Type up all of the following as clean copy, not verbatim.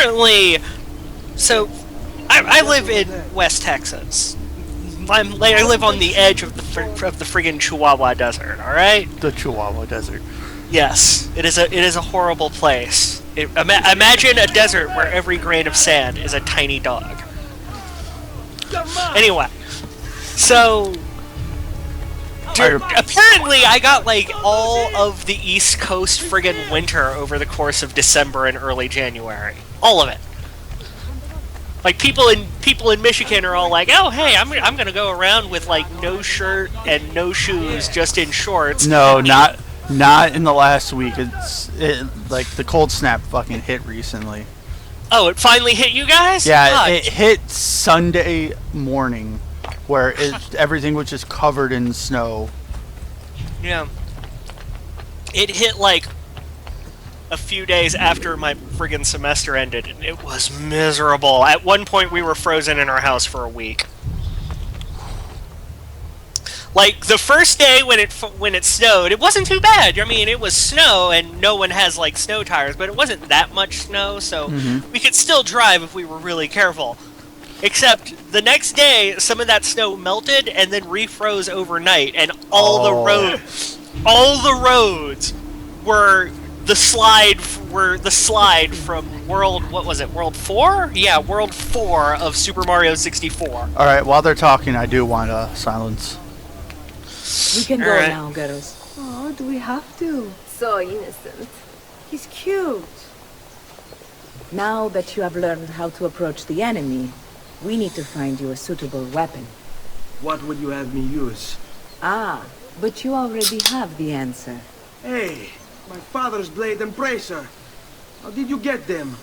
apparently, so I live in West Texas. I live on the edge of the friggin' Chihuahua Desert. All right. The Chihuahua Desert. Yes, it is a horrible place. Imagine a desert where every grain of sand is a tiny dog. Anyway, so apparently I got like all of the East Coast friggin' winter over the course of December and early January. All of it. Like people in Michigan are all like, "Oh, hey, I'm gonna go around with like no shirt and no shoes, just in shorts." No, not in the last week. Like the cold snap fucking hit recently. Oh, it finally hit you guys? Yeah, God. it hit Sunday morning, where everything was just covered in snow. Yeah. It hit like a few days after my friggin' semester ended, and it was miserable. At one point, we were frozen in our house for a week. Like, the first day when it snowed, it wasn't too bad. I mean, it was snow, and no one has, like, snow tires, but it wasn't that much snow, so we could still drive if we were really careful. Except, the next day, some of that snow melted and then refroze overnight, and all the roads were the slide from World 4? Yeah, World 4 of Super Mario 64. Alright, while they're talking, I do want silence. We can go Alright. now, girls. Oh, do we have to? So innocent. He's cute. Now that you have learned how to approach the enemy, we need to find you a suitable weapon. What would you have me use? Ah, but you already have the answer. Hey, my father's blade and bracer. How did you get them?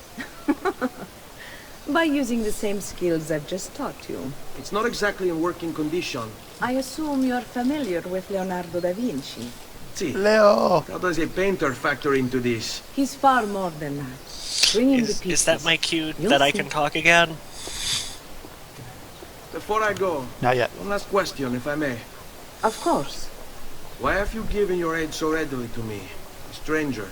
By using the same skills I've just taught you. It's not exactly in working condition. I assume you're familiar with Leonardo da Vinci. See, Leo! how does a painter factor into this? He's far more than that. Bring him the pieces. Is that my cue You'll that I see. can talk again? Before I go, Not yet. one last question, if I may. Of course. Why have you given your aid so readily to me, a stranger?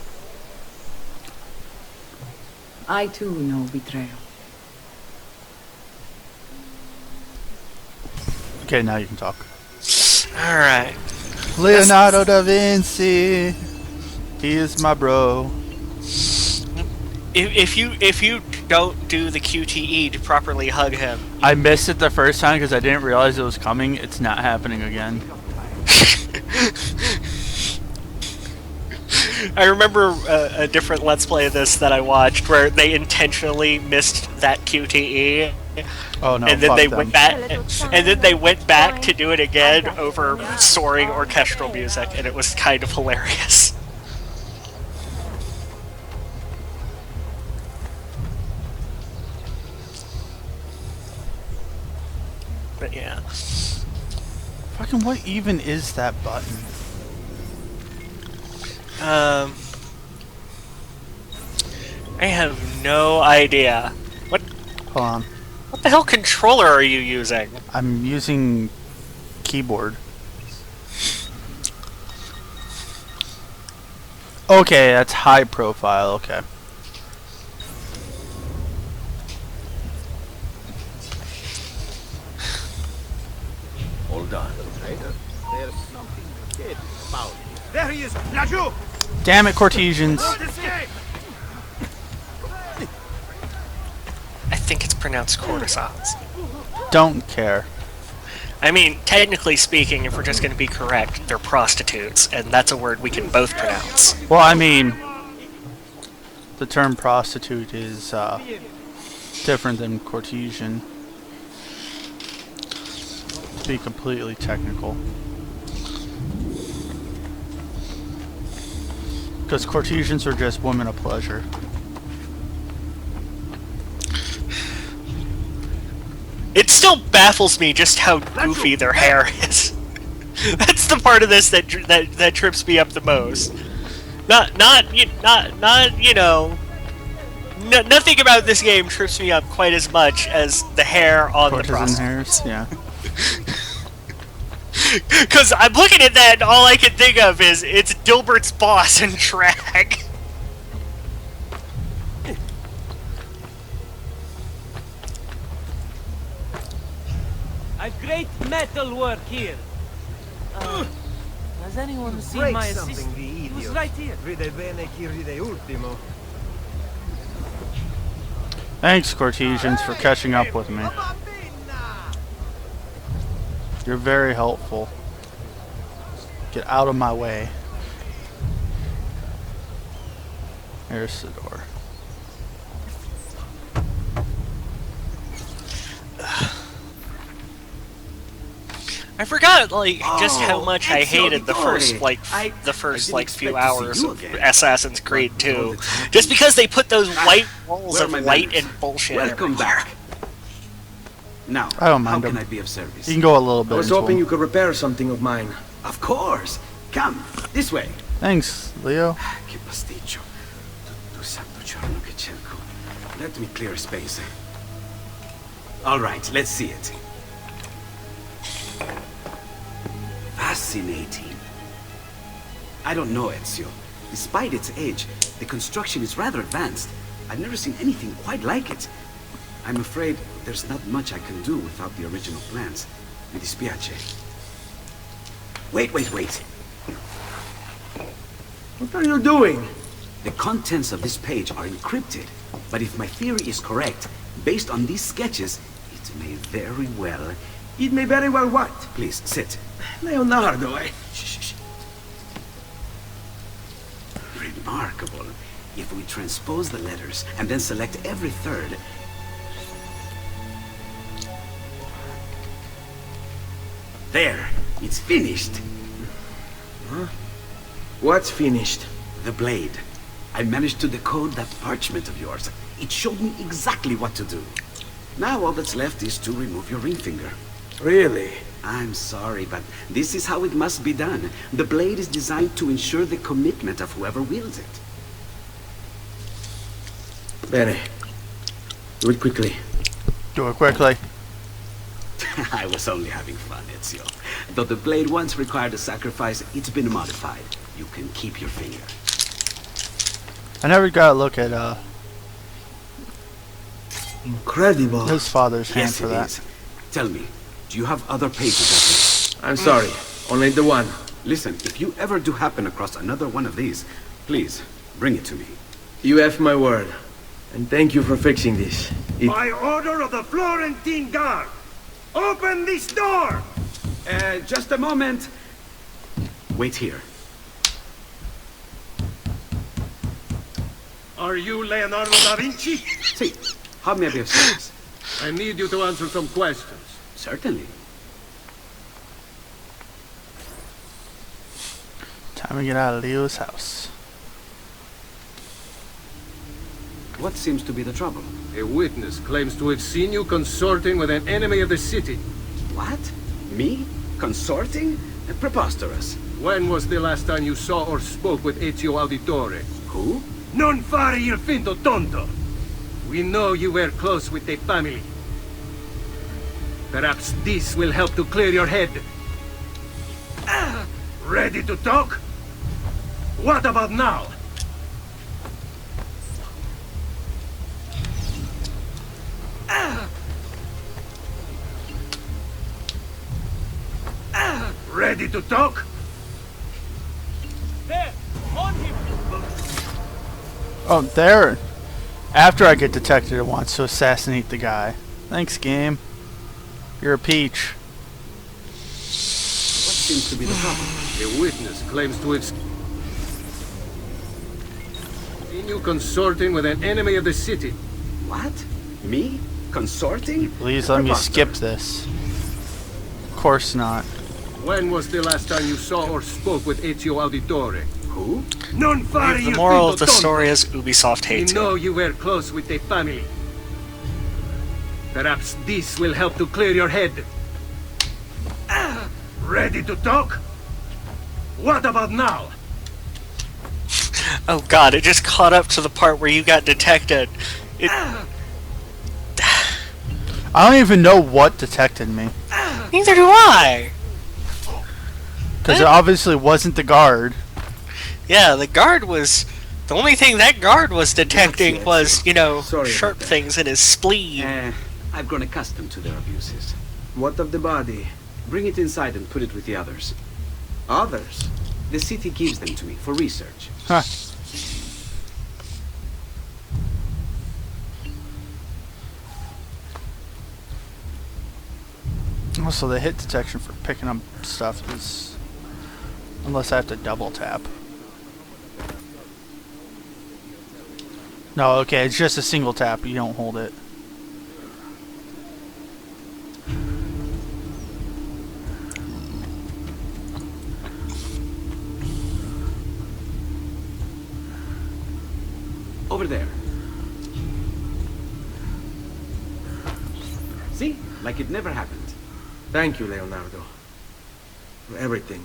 I too know betrayal. Okay, now you can talk. Alright. Leonardo da Vinci! He is my bro. If you don't do the QTE to properly hug him, I missed it the first time because I didn't realize it was coming. It's not happening again. I remember a different Let's Play of this that I watched where they intentionally missed that QTE, Oh no, and then fuck they them. went back to do it again over soaring orchestral music, and it was kind of hilarious. But yeah. Fucking what even is that button? I have no idea. What Hold on. the hell controller are you using? I'm using keyboard. Okay, that's high profile, okay. Hold on, Trader. There's something dead about you. There he is! Laju! Damn it, Cortesians. Escape! I think it's pronounced courtesans. Don't care. I mean, technically speaking, if we're just going to be correct, they're prostitutes, and that's a word we can both pronounce. Well, I mean, the term prostitute is different than courtesan. To be completely technical. Because courtesans are just women of pleasure. It still baffles me just how goofy their hair is. That's the part of this that trips me up the most. Nothing about this game trips me up quite as much as the hair on the Courtesan prostitute. hairs, yeah. Because I'm looking at that, and all I can think of is it's Dilbert's boss in drag. A great metal work here. Has anyone seen Break my something, assistant? the He was idiot. right here. Ride bene chi ride ultimo. Thanks, Cortesians, for catching up with me. You're very helpful. Get out of my way. There's the door. I forgot, like, just how much I Ezio hated the first, Auditore. like, I few didn't expect to see hours you of again. Assassin's Creed 2. all that's happening. Just because they put those white walls where are of my light manners? and bullshit Welcome everywhere. back. Now, I don't how mind can him. I be of service? You can go a little bit I was into hoping him. you could repair something of mine. Of course. Come, this way. Thanks, Leo. Che pasticcio. Tu santo giorno che cerco. Let me clear space. All right, let's see it. Fascinating. I don't know, Ezio. Despite its age, the construction is rather advanced. I've never seen anything quite like it. I'm afraid there's not much I can do without the original plans. Mi dispiace. Wait. What are you doing? The contents of this page are encrypted, but if my theory is correct, based on these sketches, it may very well... It may very well what? Please, sit. Leonardo, Shh. Remarkable. If we transpose the letters and then select every third... There, it's finished. Huh? What's finished? The blade. I managed to decode that parchment of yours. It showed me exactly what to do. Now all that's left is to remove your ring finger. Really? I'm sorry, but this is how it must be done. The blade is designed to ensure the commitment of whoever wields it. Bene. Do it quickly. Do it quickly. I was only having fun, Ezio. Though the blade once required a sacrifice, it's been modified. You can keep your finger. I never got a look at Incredible. his father's hand Yes, for it that. is. Tell me, do you have other pages of this? I'm sorry, only the one. Listen, if you ever do happen across another one of these, please, bring it to me. You have my word. And thank you for fixing this. By order of the Florentine Guard, open this door! Just a moment. Wait here. Are you Leonardo da Vinci? See, how may I be of service? I need you to answer some questions. Certainly. Time to get out of Leo's house. What seems to be the trouble? A witness claims to have seen you consorting with an enemy of the city. What? Me? Consorting? Preposterous. When was the last time you saw or spoke with Ezio Auditore? Who? Non fare il finto tonto! We know you were close with the family. Perhaps this will help to clear your head. Ready to talk? What about now? Ready to talk? There! On him! Oh, there. After I get detected, it wants to assassinate the guy. Thanks, game. You're a peach. What seems to be the trouble? A witness claims to have seen you consorting with an enemy of the city. What? Me? Consorting? Please let me skip this. Of course not. When was the last time you saw or spoke with Ezio Auditore? Who? Non fare The il moral finto of the tonto. story is Ubisoft We hates know it. you were close with the family. Perhaps this will help to clear your head. Ready to talk? What about now? Oh god, it just caught up to the part where you got detected. I don't even know what detected me. Neither do I! Because it obviously wasn't the guard. Yeah, the guard was... The only thing that guard was detecting was, you know, Sorry about sharp that. things in his spleen. I've grown accustomed to their abuses. What of the body? Bring it inside and put it with the others. Others? The city gives them to me for research. Huh. Also, the hit detection for picking up stuff is... Unless I have to double tap. No, okay, it's just a single tap. You don't hold it. Over there. See? Like it never happened. Thank you, Leonardo. For everything.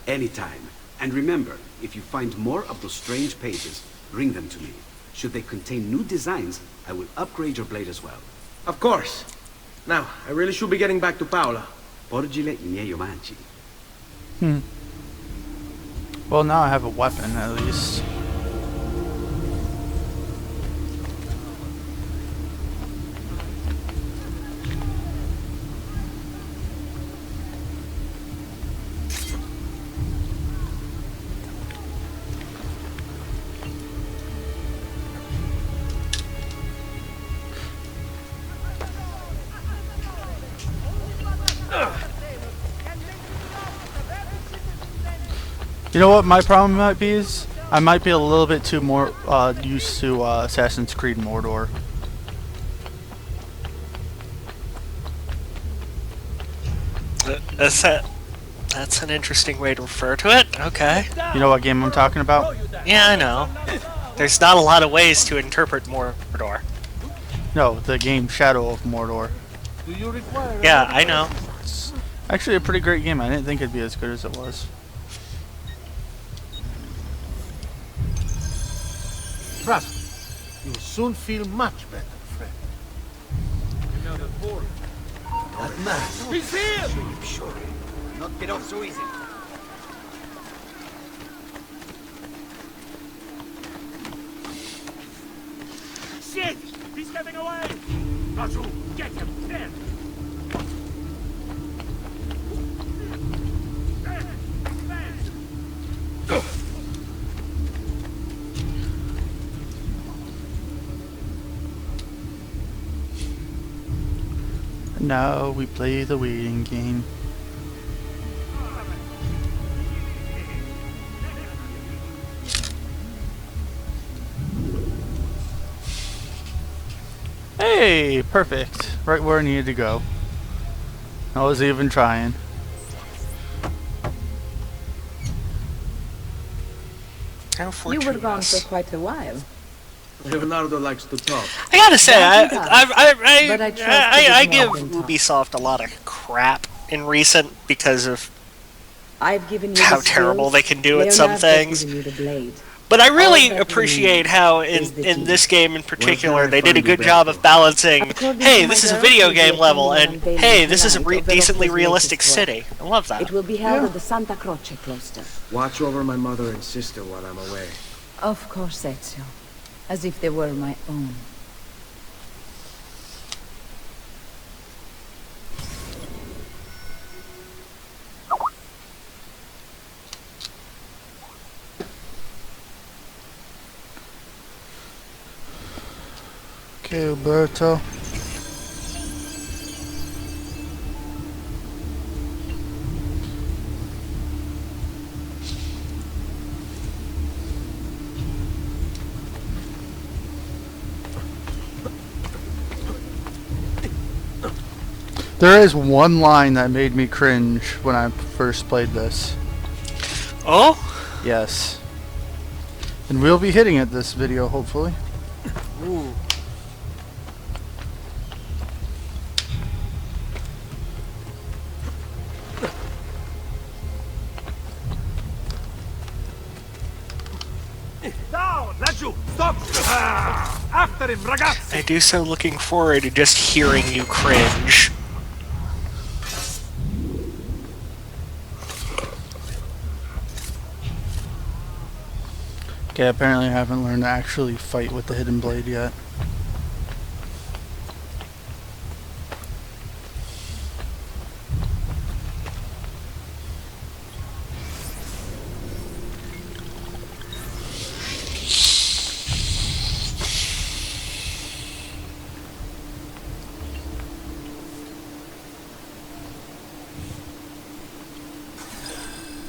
Anytime. And remember, if you find more of those strange pages, bring them to me. Should they contain new designs, I will upgrade your blade as well. Of course. Now, I really should be getting back to Paola. Porgile I miei omanci. Well, now I have a weapon, at least. You know what my problem might be is? I might be a little bit too more used to Assassin's Creed Mordor. That's an interesting way to refer to it. Okay. You know what game I'm talking about? Yeah, I know. There's not a lot of ways to interpret Mordor. No, the game Shadow of Mordor. Yeah, I know. It's actually a pretty great game. I didn't think it'd be as good as it was. Trust me, you'll soon feel much better, friend. That man. He's here! Sure. Not get off so easy. Shit! He's getting away! Raju, get him! There! Now we play the waiting game. Hey, perfect. Right where I needed to go. I was even trying. How You were gone fortunate. for quite a while. Leonardo likes to talk. I gotta say, But I trust I it is give more than talk. Ubisoft a lot of crap in recent because of I've given you how the terrible skills, they can do at some Leonardo's things. given you the blade. But I really All that appreciate remains how is the in team. this game in particular can I they did a find you good job of back? balancing, According hey, to this my is a girl, video you'll be game level, attending and an unveiling hey, this is a tonight of decently Velocro's realistic latest work. city. I love that. It will be held at the Santa Croce Cloister. Watch over my mother and sister while I'm away. Of course, Ezio. As if they were my own. Okay, Alberto. There is one line that made me cringe when I first played this. Oh? Yes. And we'll be hitting it this video, hopefully. Ooh. Down! Raju, stop! After him, ragazzi! I do so looking forward to just hearing you cringe. Okay, apparently I haven't learned to actually fight with the hidden blade yet.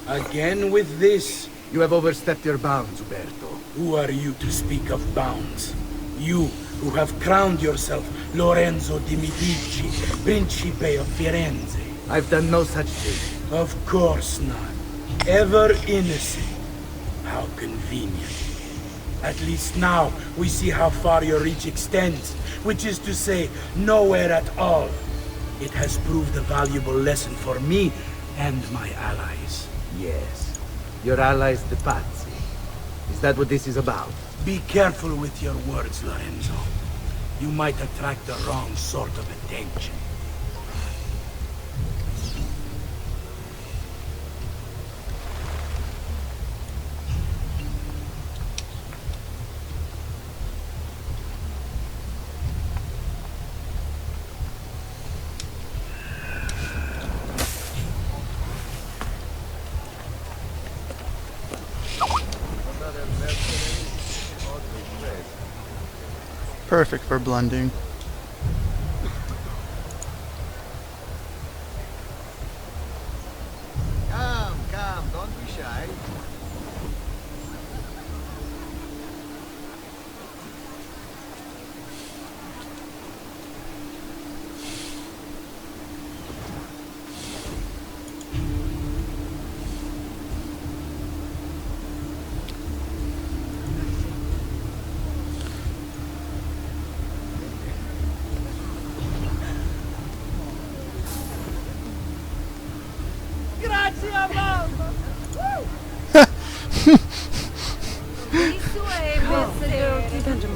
Again with this? You have overstepped your bounds, Uberto. Who are you to speak of bounds? You who have crowned yourself Lorenzo di Medici, Principe of Firenze. I've done no such thing. Of course not. Ever innocent. How convenient. At least now we see how far your reach extends, which is to say, nowhere at all. It has proved a valuable lesson for me and my allies. Yes. Your allies, the Pazzi. Is that what this is about? Be careful with your words, Lorenzo. You might attract the wrong sort of attention. Perfect for blending. Come, don't be shy.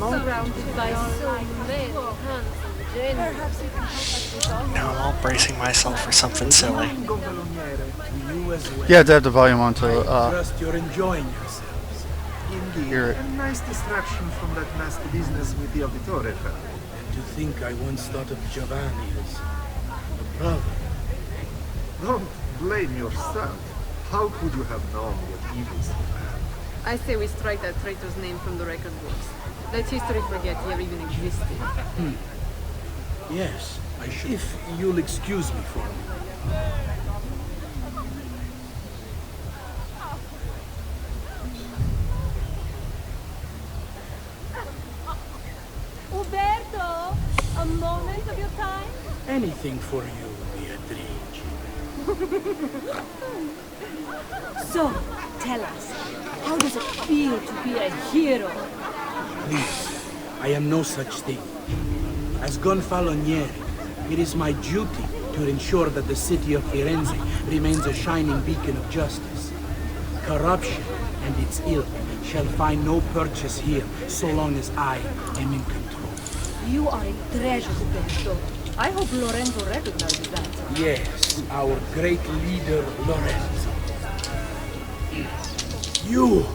Surrounded by so many handsome gentlemen. Now I'm all bracing myself for something silly. To you as well. You have to have the volume on to Trust you're enjoying yourselves. Indeed. hear it. A nice distraction from that nasty business with the Auditore fellow. And to think I once thought of Giovanni as a brother. Don't blame yourself. How could you have known what evils he had? I say we strike that traitor's name from the record books. Let history forget he ever even existed. Yes, I should. If you'll excuse me for a minute. Uberto, a moment of your time? Anything for you, Beatrice. So, tell us, how does it feel to be a hero? Please, I am no such thing. As Gonfaloniere, it is my duty to ensure that the city of Firenze remains a shining beacon of justice. Corruption and its ilk shall find no purchase here so long as I am in control. You are a treasure, Uberto. I hope Lorenzo recognizes that. Yes, our great leader, Lorenzo. You!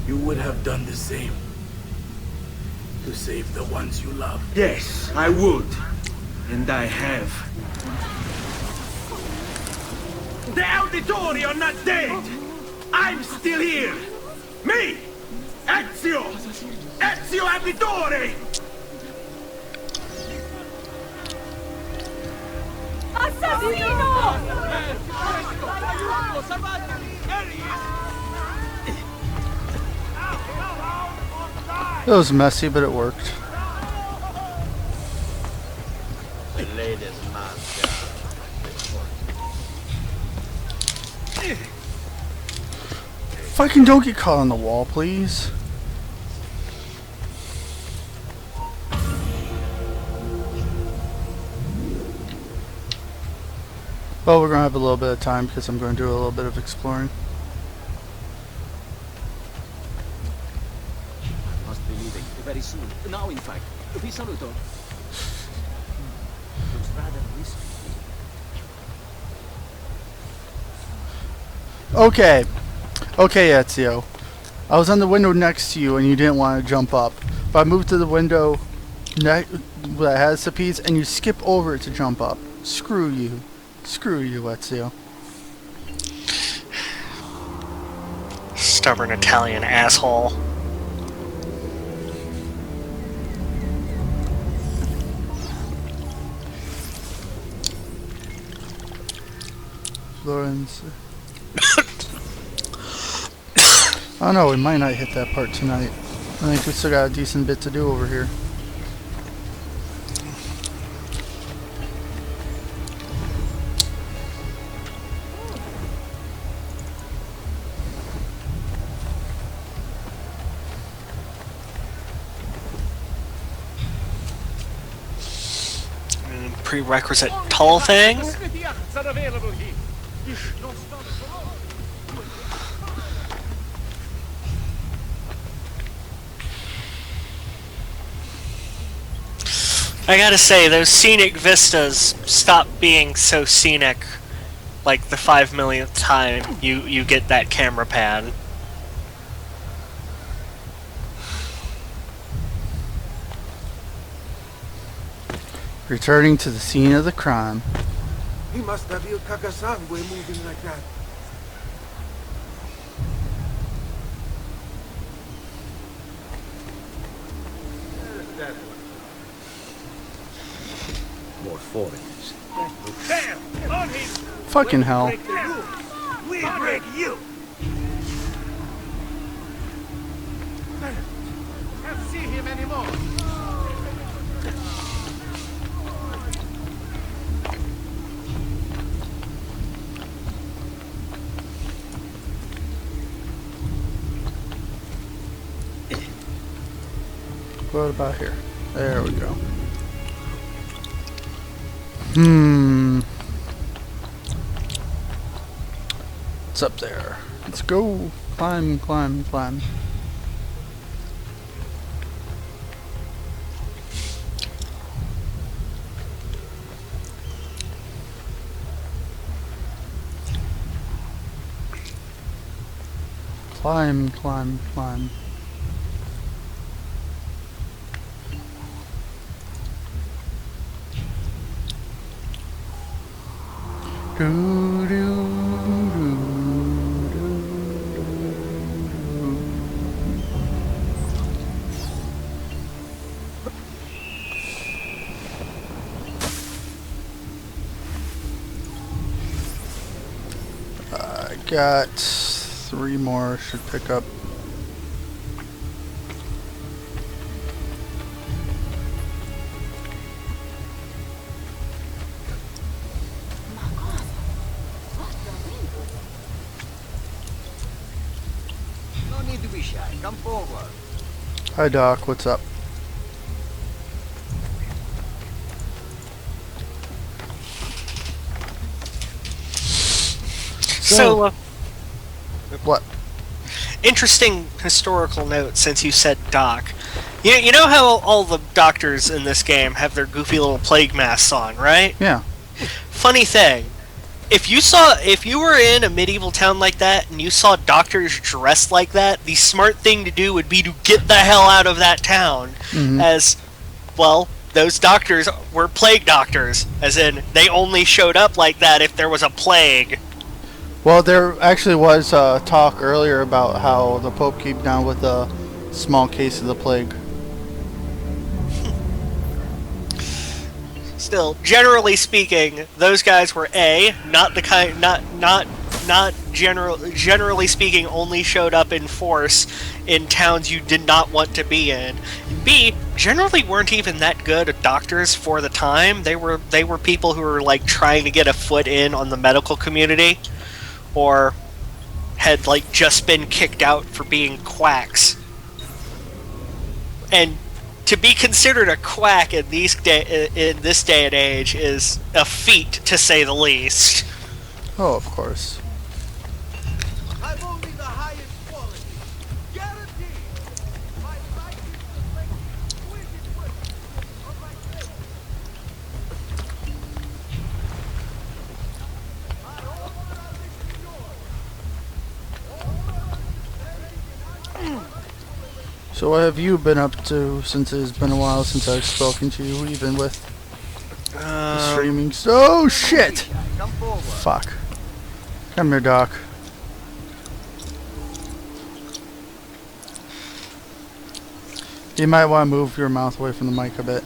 You would have done the same. To save the ones you love. Yes, I would. And I have. The Auditori are not dead! I'm still here! Me! Ezio! Ezio Auditore! It was messy, but it worked. Fucking don't get caught on the wall, please. Well, we're gonna have a little bit of time because I'm going to do a little bit of exploring. Must be leaving very soon. Now, in fact. Vi saluto. Looks rather risky. Okay. Okay, Ezio. I was on the window next to you and you didn't want to jump up. But I moved to the window that has the piece and you skip over it to jump up. Screw you. Screw you, Ezio. stubborn Italian asshole. Florence. I don't know, we might not hit that part tonight. I think we still got a decent bit to do over here. Prerequisite tall thing. I gotta say, those scenic vistas stop being so scenic like the 5 millionth time you get that camera pan. Returning to the scene of the crime. He must have Il Kakasangue moving like that. More foreigners. There! On him! Fucking hell. Break the rules. We break you! Can't see him anymore. What about here? There we go. It's up there. Let's go. Climb, climb, climb. Climb, climb, climb. Do, do, do, I got 3 more, should pick up. No need to be shy. Come forward. Hi Doc, what's up? So, What? interesting historical note since you said Doc. You know how all the doctors in this game have their goofy little plague masks on, right? Yeah. Funny thing, if you were in a medieval town like that and you saw doctors dressed like that, the smart thing to do would be to get the hell out of that town. As, well, those doctors were plague doctors, as in they only showed up like that if there was a plague. Well, there actually was talk earlier about how the Pope came down with a small case of the plague. Still, generally speaking, those guys were not the kind, generally speaking, only showed up in force in towns you did not want to be in. B, generally weren't even that good at doctors for the time. They were people who were like trying to get a foot in on the medical community, or had like just been kicked out for being quacks. And to be considered a quack in this day and age is a feat, to say the least. Oh, of course. I've only the highest quality. Guaranteed. My life is the like exquisite work of my faith. So what have you been up to since it's been a while since I've spoken to you, even with the streaming? Oh shit! Fuck. Come here, Doc. You might want to move your mouth away from the mic a bit.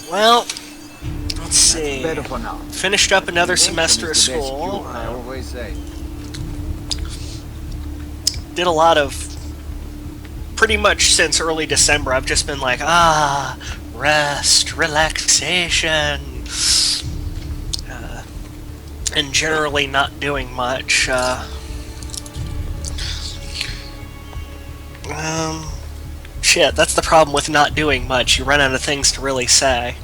Well, let's see. Better for now. Finished up another Prevention semester of is the best school. cure, I always say. Did a lot of... Pretty much since early December, I've just been like, rest, relaxation, and generally not doing much. Shit, that's the problem with not doing much. You run out of things to really say.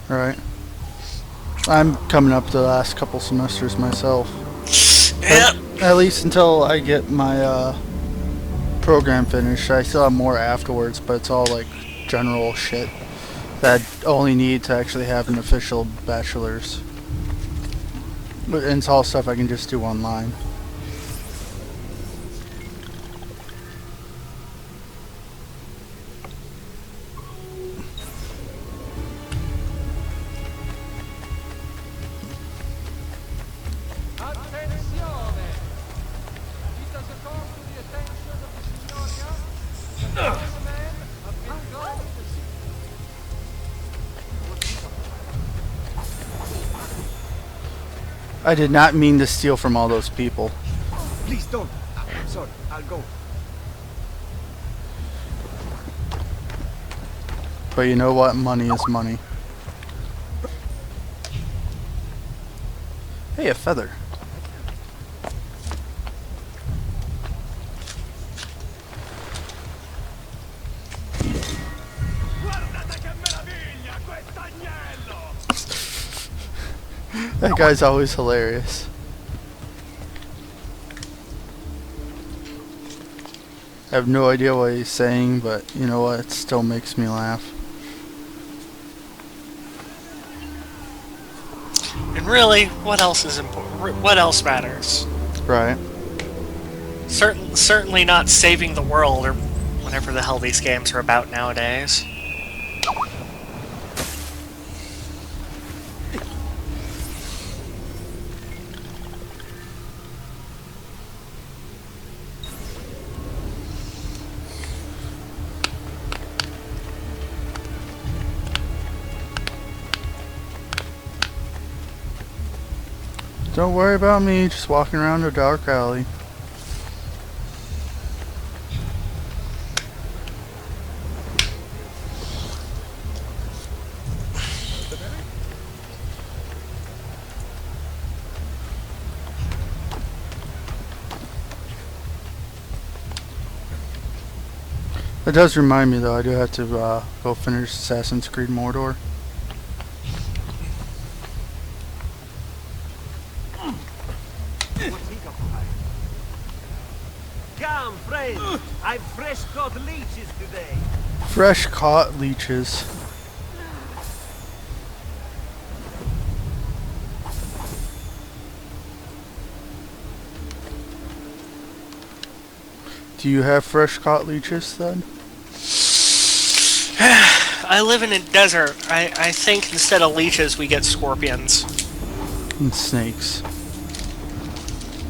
Right. I'm coming up to the last couple semesters myself. Yeah. At least until I get my program finished. I still have more afterwards, but it's all like general shit that I only need to actually have an official bachelor's. But it's all stuff I can just do online. I did not mean to steal from all those people. Please don't. I'm sorry. I'll go. But you know what? Money is money. Hey, a feather. That guy's always hilarious. I have no idea what he's saying, but you know what? It still makes me laugh. And really, what else is important? What else matters? Right. Certainly not saving the world or whatever the hell these games are about nowadays. Don't worry about me, just walking around a dark alley. That does remind me though, I do have to go finish Assassin's Creed Mordor. Come, friends. I've fresh caught leeches today. Fresh caught leeches. Do you have fresh caught leeches then? I live in a desert. I think instead of leeches we get scorpions. And snakes.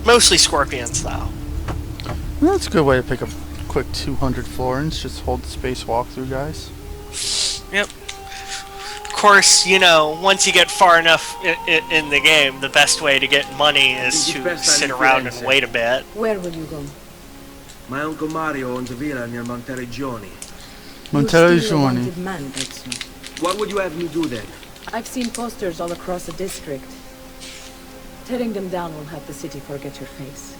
Mostly scorpions though. Well, that's a good way to pick up quick 200 florins. Just hold the space walkthrough, guys. Yep. Of course, you know, once you get far enough in the game, the best way to get money is to sit around and wait a bit. Where will you go? My uncle Mario owns a villa near Monteriggioni. Monteriggioni. Man, Ezio. What would you have me do then? I've seen posters all across the district. Tearing them down will help the city forget your face.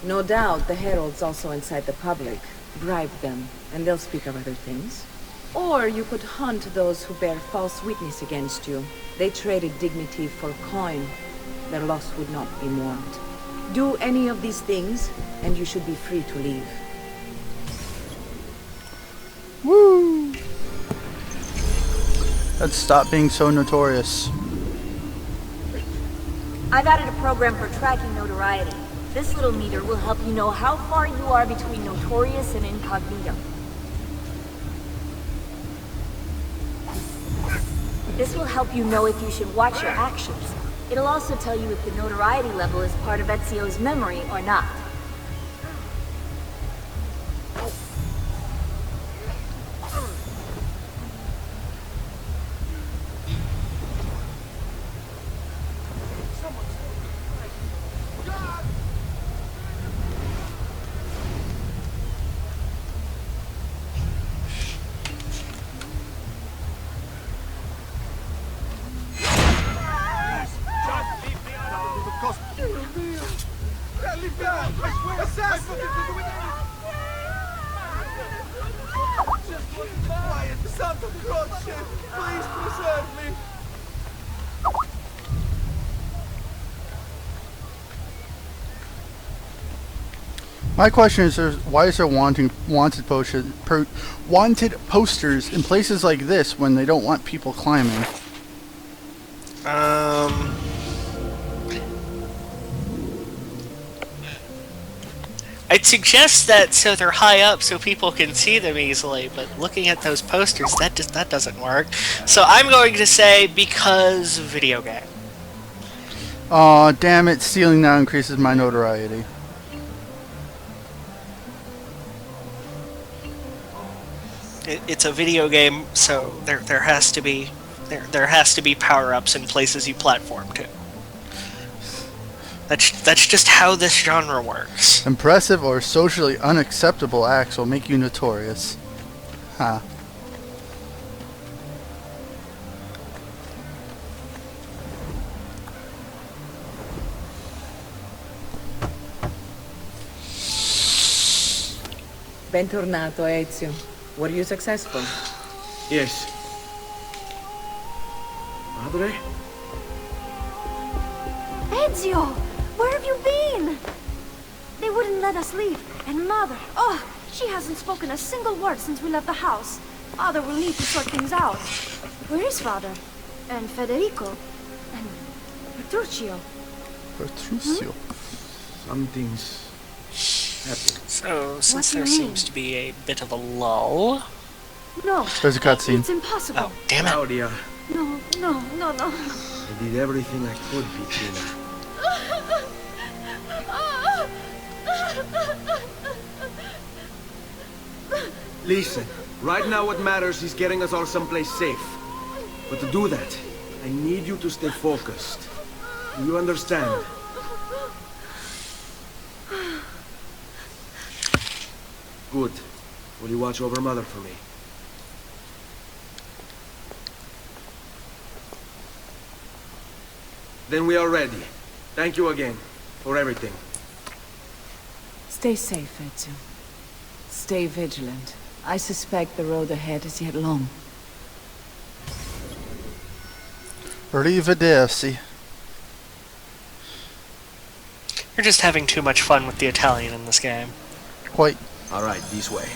No doubt the heralds also incite the public. Bribe them, and they'll speak of other things. Or you could hunt those who bear false witness against you. They traded dignity for coin. Their loss would not be mourned. Do any of these things, and you should be free to leave. Woo! Let's stop being so notorious. I've added a program for tracking notoriety. This little meter will help you know how far you are between notorious and incognito. This will help you know if you should watch your actions. It'll also tell you if the notoriety level is part of Ezio's memory or not. My question is, why is there wanted posters in places like this when they don't want people climbing? I'd suggest that so they're high up so people can see them easily, but looking at those posters, that doesn't work. So I'm going to say because video game. Aw, damn it, stealing now increases my notoriety. It's a video game, so there has to be power-ups in places you platform to. That's just how this genre works. Impressive or socially unacceptable acts will make you notorious. Huh. Bentornato, Ezio. Were you successful? Yes. Madre? Ezio! Where have you been? They wouldn't let us leave. And Mother, oh, she hasn't spoken a single word since we left the house. Father will need to sort things out. Where is Father? And Federico? And Petruccio? Petruccio? Something's happened. So, since there seems to be a bit of a lull... No. There's a cutscene. It's impossible. Oh, damn it. Claudia, No. I did everything I could, Bettina. Listen, right now what matters is getting us all someplace safe. But to do that, I need you to stay focused. Do you understand? Good. Will you watch over Mother for me? Then we are ready. Thank you again for everything. Stay safe, Ezio. Stay vigilant. I suspect the road ahead is yet long. Arrivederci. You're just having too much fun with the Italian in this game. Quite. All right, this way.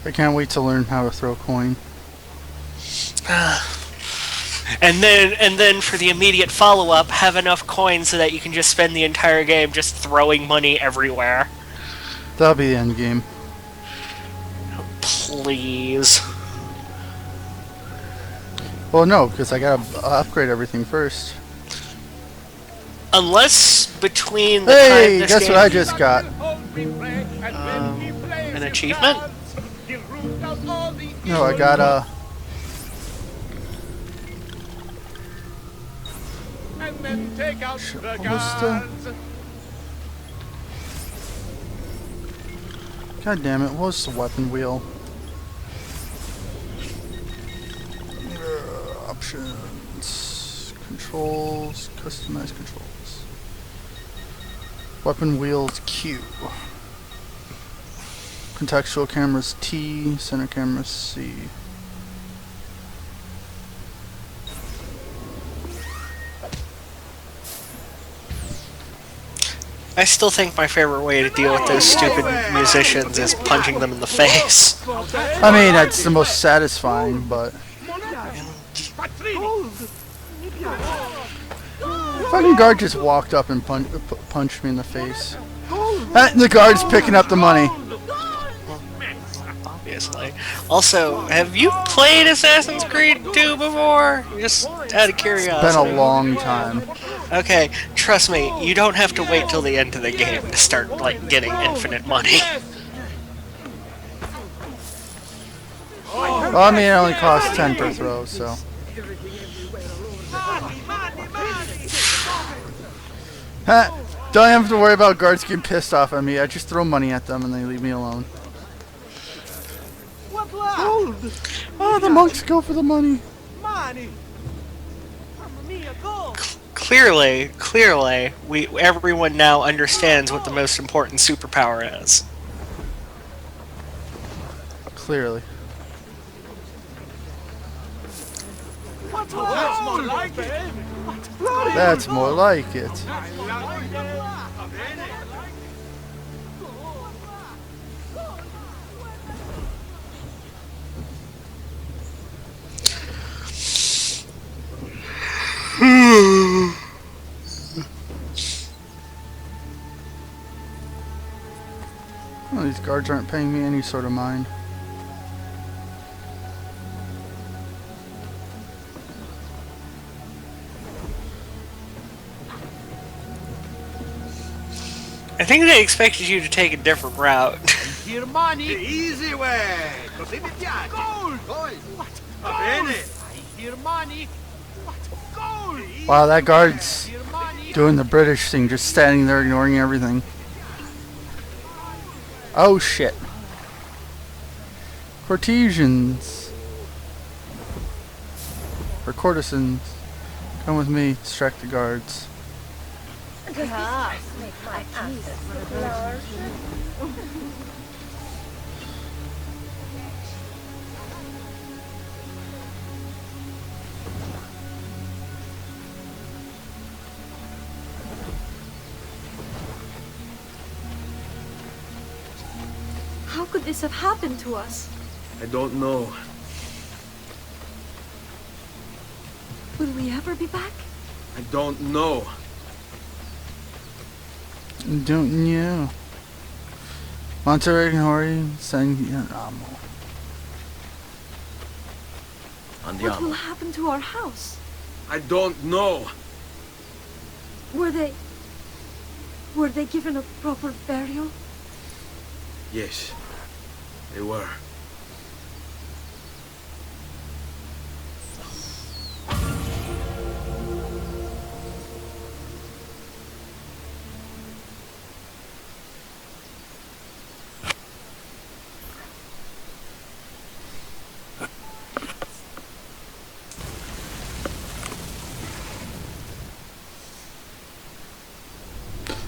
I can't wait to learn how to throw coin. And then for the immediate follow-up, have enough coins so that you can just spend the entire game just throwing money everywhere. That'll be the end game. Please. Well, no, because I gotta upgrade everything first. Unless between the Hey, time this guess game... what I just got? An achievement? No, I got And then take out the what was guns. God damn it, what was the weapon wheel? Options. Controls. Customize controls. Weapon wheels Q. Contextual cameras T. Center cameras C. I still think my favorite way to deal with those stupid musicians is punching them in the face. I mean, that's the most satisfying, but... Fucking guard just walked up and punched me in the face. And the guard's picking up the money. Obviously. Also, have you played Assassin's Creed 2 before? Just out of curiosity. It's been a long time. Okay, trust me, you don't have to wait till the end of the game to start, like, getting infinite money. Well, I mean, it only costs 10 per throw, so... Don't have to worry about guards getting pissed off at me. I just throw money at them and they leave me alone. Gold! Oh, the monks go for the money. Money! Mamma mia, gold! Clearly, everyone now understands what the most important superpower is. Clearly. That's more like it! That's more like it. Well, these guards aren't paying me any sort of mind. I think they expected you to take a different route. Here money! The easy way! Così mi piace! Gold! What? Va bene! I hear money! What? Gold! Wow, that guard's doing the British thing, just standing there ignoring everything. Oh shit. Courtesans. Or courtesans. Come with me, distract the guards. How could this have happened to us? I don't know. Will we ever be back? I don't know. Don't you? Monterey, Sangiamo. What will happen to our house? I don't know. Were they given a proper burial? Yes, they were.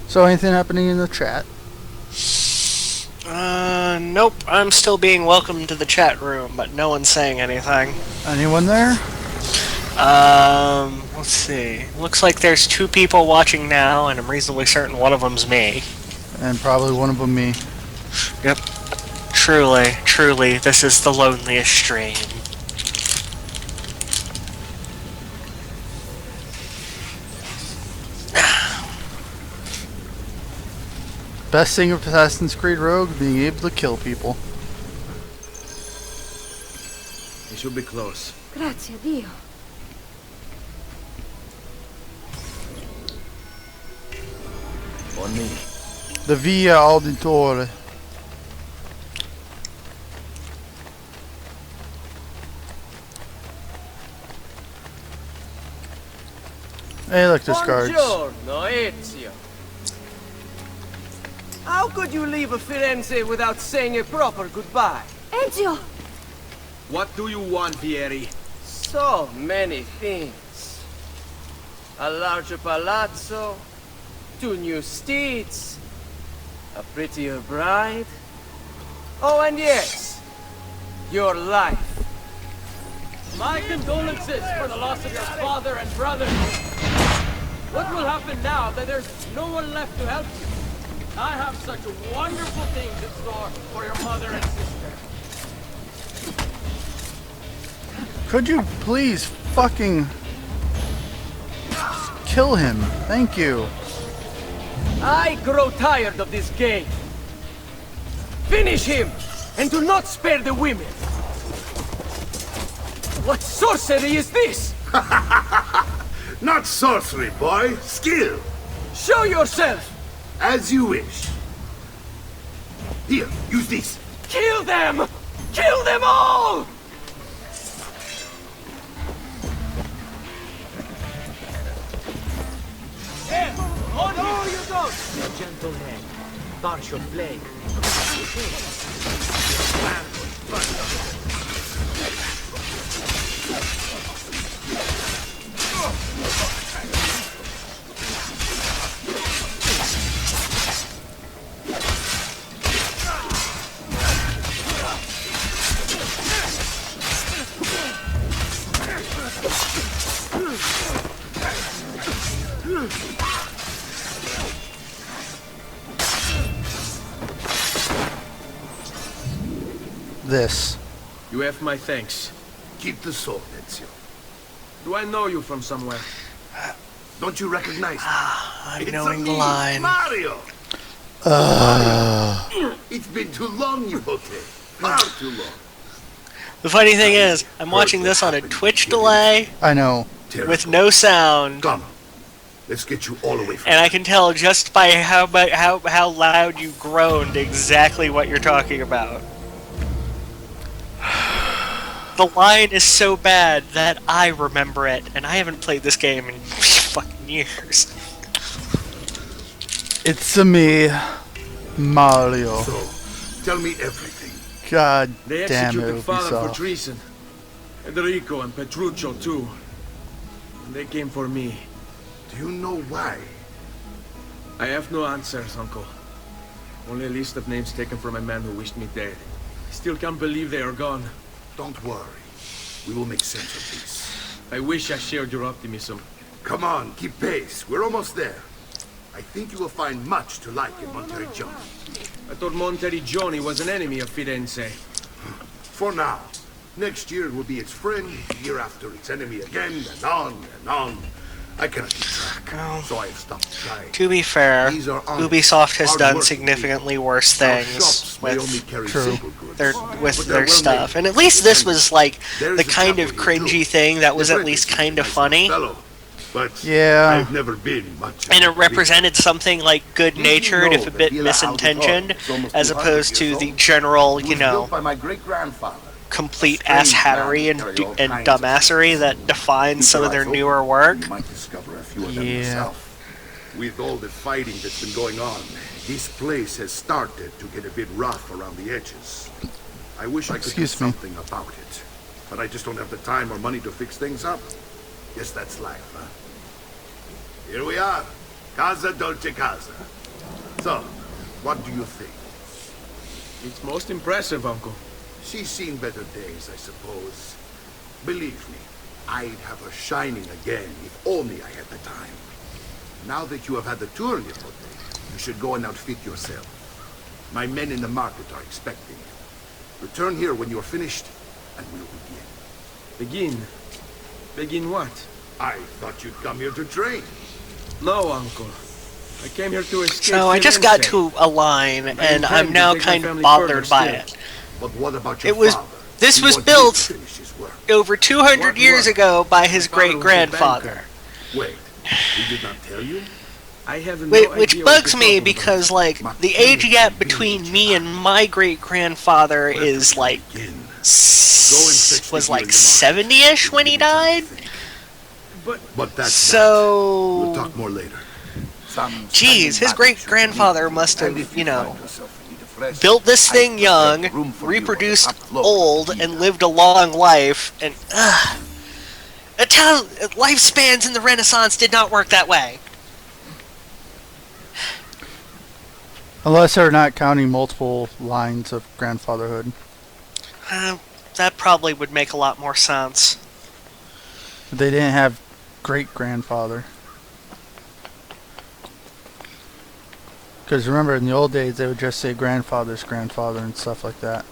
So anything happening in the chat? Nope. I'm still being welcomed to the chat room, but no one's saying anything. Anyone there? Let's see. Looks like there's 2 people watching now, and I'm reasonably certain one of them's me. And probably one of them me. Yep. Truly, this is the loneliest stream. Best thing of Assassin's Creed Rogue, being able to kill people. They should be close. Grazie a Dio. On me. The Via Auditore. Hey, look, there's guards. Buongiorno, Ezio. How could you leave Firenze without saying a proper goodbye? Ezio! What do you want, Vieri? So many things. A larger palazzo, 2 new steeds, a prettier bride. Oh, and yes, your life. My condolences for the loss of your father and brother. What will happen now that there's no one left to help you? I have such wonderful things in store for your mother and sister. Could you please fucking kill him? Thank you. I grow tired of this game. Finish him, and do not spare the women. What sorcery is this? Not sorcery, boy. Skill. Show yourself. As you wish. Here, use this. Kill them! Kill them all! No, you don't! A gentle hand, partial blade. this. You have my thanks. Keep the sword, Ezio. Do I know you from somewhere? Don't you recognize me? I'm knowing the me, line. Mario! It's been too long, Nipote. Far too long. The funny thing is, I'm watching this on a Twitch delay I know. with no sound, Come, let's get you all away from and I can tell just by how loud you groaned exactly what you're talking about. The line is so bad that I remember it, and I haven't played this game in fucking years. It's me, Mario. So, tell me everything. God They damn it, executed father for Ubisoft. treason. Enrico and Petruccio too. And they came for me. Do you know why? I have no answers, Uncle. Only a list of names taken from a man who wished me dead. I still can't believe they are gone. Don't worry. We will make sense of this. I wish I shared your optimism. Come on, keep pace. We're almost there. I think you will find much to like in Monteriggioni. I thought Monteriggioni was an enemy of Firenze. For now. Next year it will be its friend, the year after its enemy again, and on and on. I cannot keep track, so I have stopped trying. To be fair, These are honest, Ubisoft has done hard-working significantly worse Our things shops may only with carry True. simple goods, their but they're their well stuff, made. and at least this was like There's the a kind of couple here, cringy too. thing that was The at least apprentice kind of is a nice funny, fellow, but Yeah. I've never been much. and of it a represented something like good-natured, Did you if a know bit that Villa misintentioned, Aldecott is almost as 200 opposed to years the old? general, It you was know, built by my great-grandfather. complete Strange asshattery man and carry all and kinds of dumbassery that defines Keep some your of their eyes newer open. work. You might discover a few of them Yeah. yourself. With all the fighting that's been going on, this place has started to get a bit rough around the edges. I wish I could do Excuse me. something about it, but I just don't have the time or money to fix things up. Guess that's life, huh? Here we are, Casa Dolce Casa. So, what do you think? It's most impressive, Uncle. She's seen better days, I suppose. Believe me, I'd have her shining again if only I had the time. Now that you have had the tour, Nipote, you should go and outfit yourself. My men in the market are expecting you. Return here when you're finished, and we'll begin. Begin? Begin what? I thought you'd come here to train. No, Uncle. I came here to escape So I just got Firenze. to a line, and intend I'm to now take my kind of family bothered further by still. it. But what about your It was- father? this He was wanted you built to finish his work. over 200 What years work? ago by his My father was a great-grandfather. Wait, he did not tell you? I have no Which idea what bugs you're me talking about. because, like, the age gap between me and my great-grandfather is, like, was like 70-ish when he died? But that's So... We'll talk more later. Geez, his great-grandfather must have, you know, built this thing young, reproduced old, and lived a long life, and, lifespans in the Renaissance did not work that way. Unless they're not counting multiple lines of grandfatherhood. That probably would make a lot more sense. They didn't have great-grandfather. Because remember, in the old days, they would just say grandfather's grandfather and stuff like that.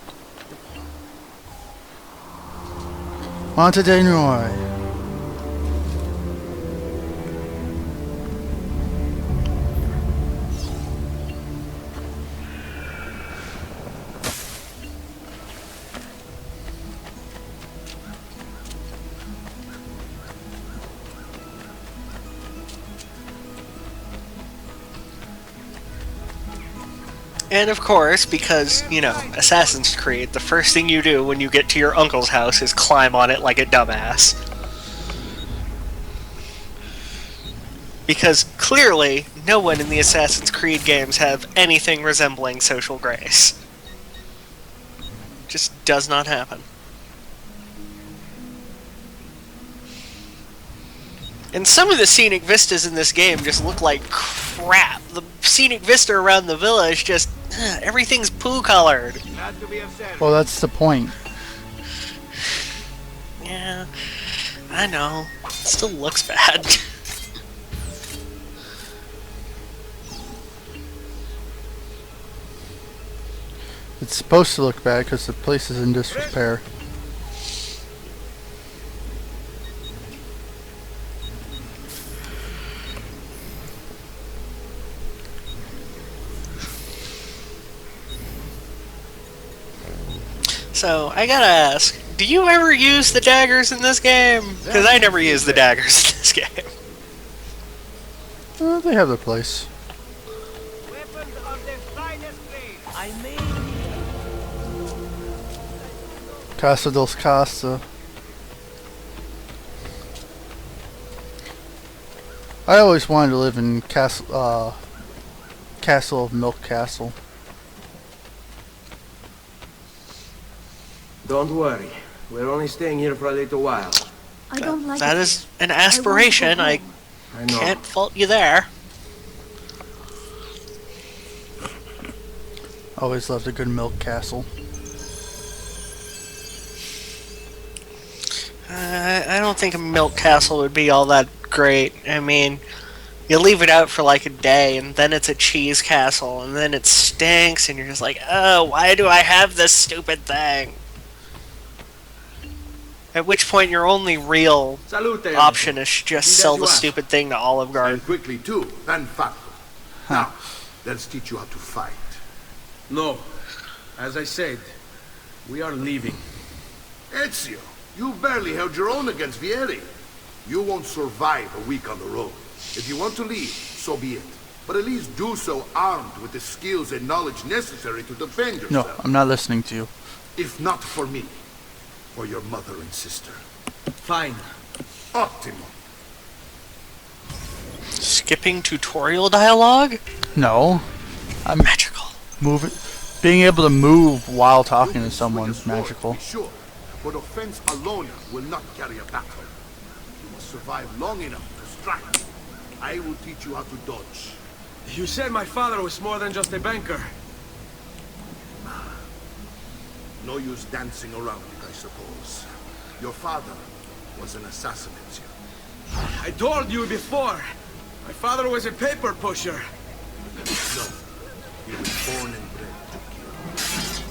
Monte de Noy. And of course, because, you know, Assassin's Creed, the first thing you do when you get to your uncle's house is climb on it like a dumbass. Because clearly, no one in the Assassin's Creed games have anything resembling social grace. Just does not happen. And some of the scenic vistas in this game just look like crap. The scenic vista around the villa is just... everything's poo-colored. Well, that's the point. Yeah, I know. It still looks bad. It's supposed to look bad because the place is in disrepair. So, I gotta ask, do you ever use the daggers in this game? Because I never use the daggers in this game. They have their place. Weapons of the finest grade. I made Casa dos Casa. I always wanted to live in Castle of Milk Castle. Don't worry. We're only staying here for a little while. I don't like That it. is an aspiration. I know. can't fault you there. Always loved a good Milk Castle. I don't think a Milk Castle would be all that great. I mean, you leave it out for like a day, and then it's a cheese castle, and then it stinks, and you're just like, oh, why do I have this stupid thing? At which point, your only real Salute, option is just Be sell that the you ask. stupid thing to Olive Garden. And quickly too, then facto. Now, let's teach you how to fight. No. As I said, we are leaving. Ezio, you barely held your own against Vieri. You won't survive a week on the road. If you want to leave, so be it. But at least do so armed with the skills and knowledge necessary to defend yourself. No, I'm not listening to you. If not for me, for your mother and sister. Fine. Ottimo. Skipping tutorial dialogue? No. I'm magical. Moving. Being able to move while talking to someone is magical. Be sure, but offense alone will not carry a battle. You must survive long enough to strike. I will teach you how to dodge. You said my father was more than just a banker. No use dancing around it, I suppose. Your father was an assassin, Ezio. I told you before. My father was a paper pusher. No, he was born and bred to kill.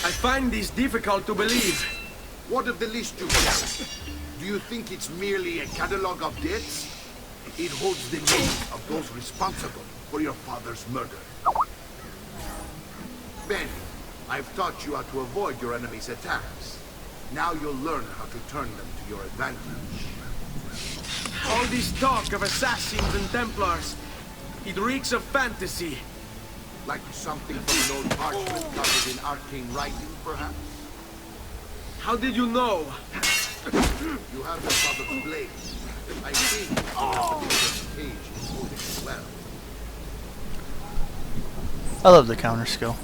I find this difficult to believe. What of the list you carry? Do you think it's merely a catalogue of debts? It holds the names of those responsible for your father's murder. Ben, I've taught you how to avoid your enemy's attacks. Now you'll learn how to turn them to your advantage. All this talk of assassins and Templars, it reeks of fantasy. Like something from an old parchment covered in arcane writing, perhaps? How did you know? You have your father's blade. I think you have the father's cage holding it well. I love the counter skill.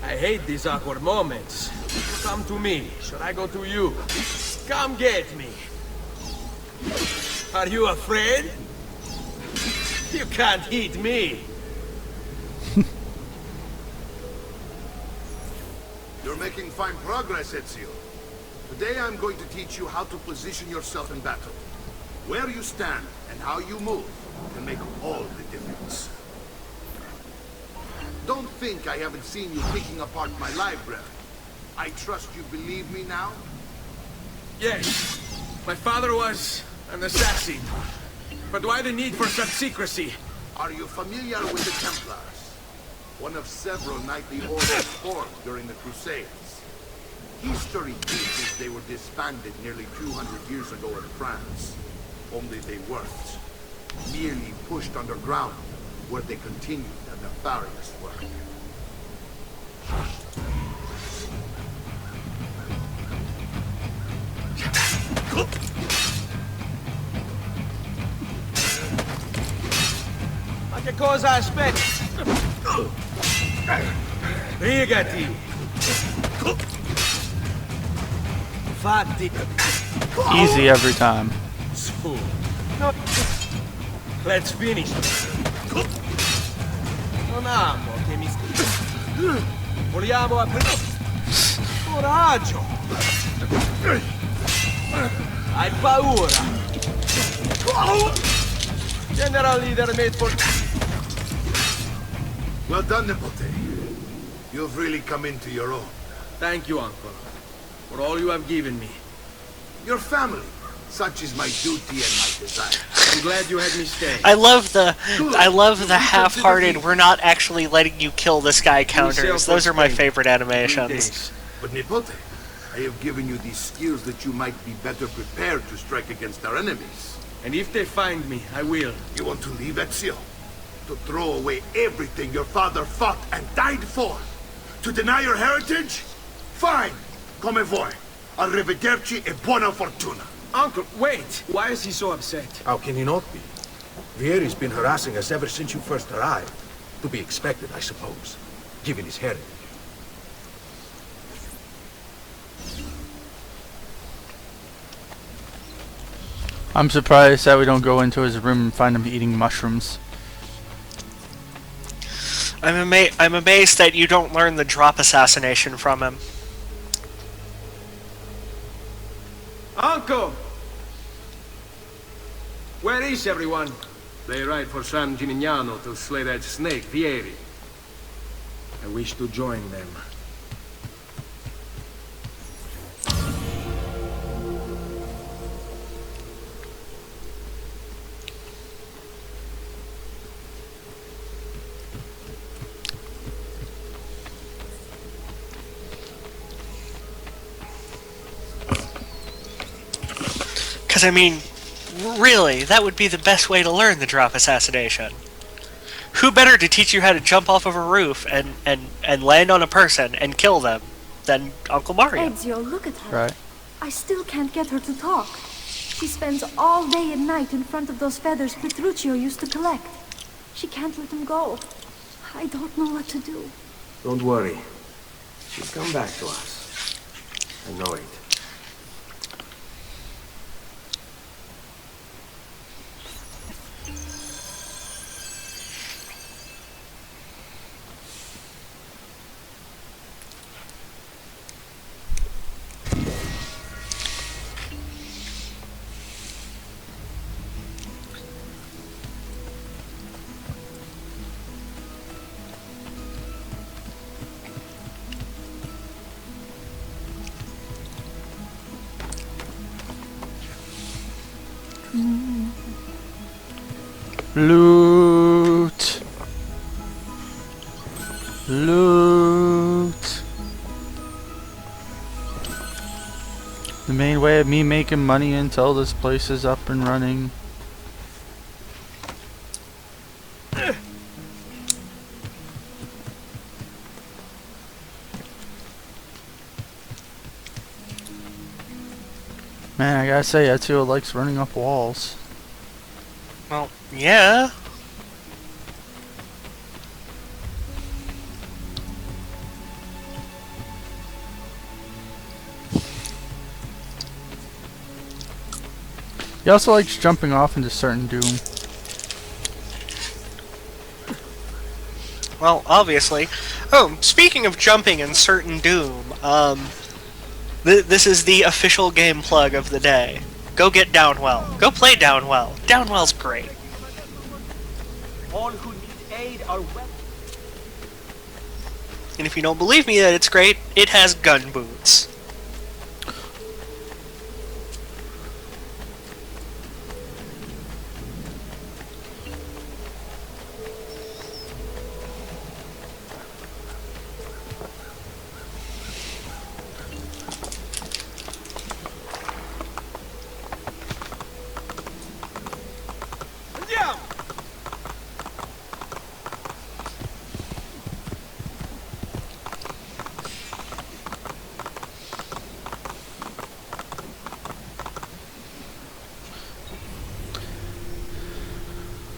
I hate these awkward moments. Come to me. Should I go to you? Come get me. Are you afraid? You can't hit me. You're making fine progress, Ezio. Today I'm going to teach you how to position yourself in battle. Where you stand and how you move can make all the difference. Don't think I haven't seen you picking apart my library. I trust you believe me now? Yes. My father was an assassin. But why the need for such secrecy? Are you familiar with the Templars? One of several knightly orders formed during the Crusades. History teaches they were disbanded nearly 200 years ago in France. Only they weren't. Merely pushed underground, where they continued their nefarious work. Ma che cosa aspetti? Brigati! Fatti! Easy every time. Su! No. Let's finish. Non amo che mi... Vogliamo aprire... Coraggio! Hai paura? General leader made for... Well done, Nipote. You've really come into your own. Thank you, Uncle, for all you have given me. Your family. Such is my duty and my desire. I'm glad you had me stay. I love the half-hearted, we're not actually letting you kill this guy counters. Those are my favorite animations. But Nipote, I have given you these skills that you might be better prepared to strike against our enemies. And if they find me, I will. You want to leave Ezio? To throw away everything your father fought and died for? To deny your heritage? Fine! Come vuoi. Arrivederci e buona fortuna. Uncle, wait! Why is he so upset? How can he not be? Vieri's been harassing us ever since you first arrived. To be expected, I suppose, given his heritage. I'm surprised that we don't go into his room and find him eating mushrooms. I'm amazed that you don't learn the drop assassination from him. Uncle! Where is everyone? They ride for San Gimignano to slay that snake, Vieri. I wish to join them. Because, I mean, really, that would be the best way to learn the drop assassination. Who better to teach you how to jump off of a roof and land on a person and kill them than Uncle Mario? Ezio, look at her. Right. I still can't get her to talk. She spends all day and night in front of those feathers Petruchio used to collect. She can't let them go. I don't know what to do. Don't worry. She'll come back to us. I know it. Loot. Loot. The main way of me making money until this place is up and running. Man, I gotta say, Ezio likes running up walls. Well, yeah. He also likes jumping off into certain doom. Well, obviously. Oh, speaking of jumping in certain doom, this is the official game plug of the day. Go get Downwell. Go play Downwell. Downwell's great. All who need aid are welcome. And if you don't believe me that it's great, it has gun boots.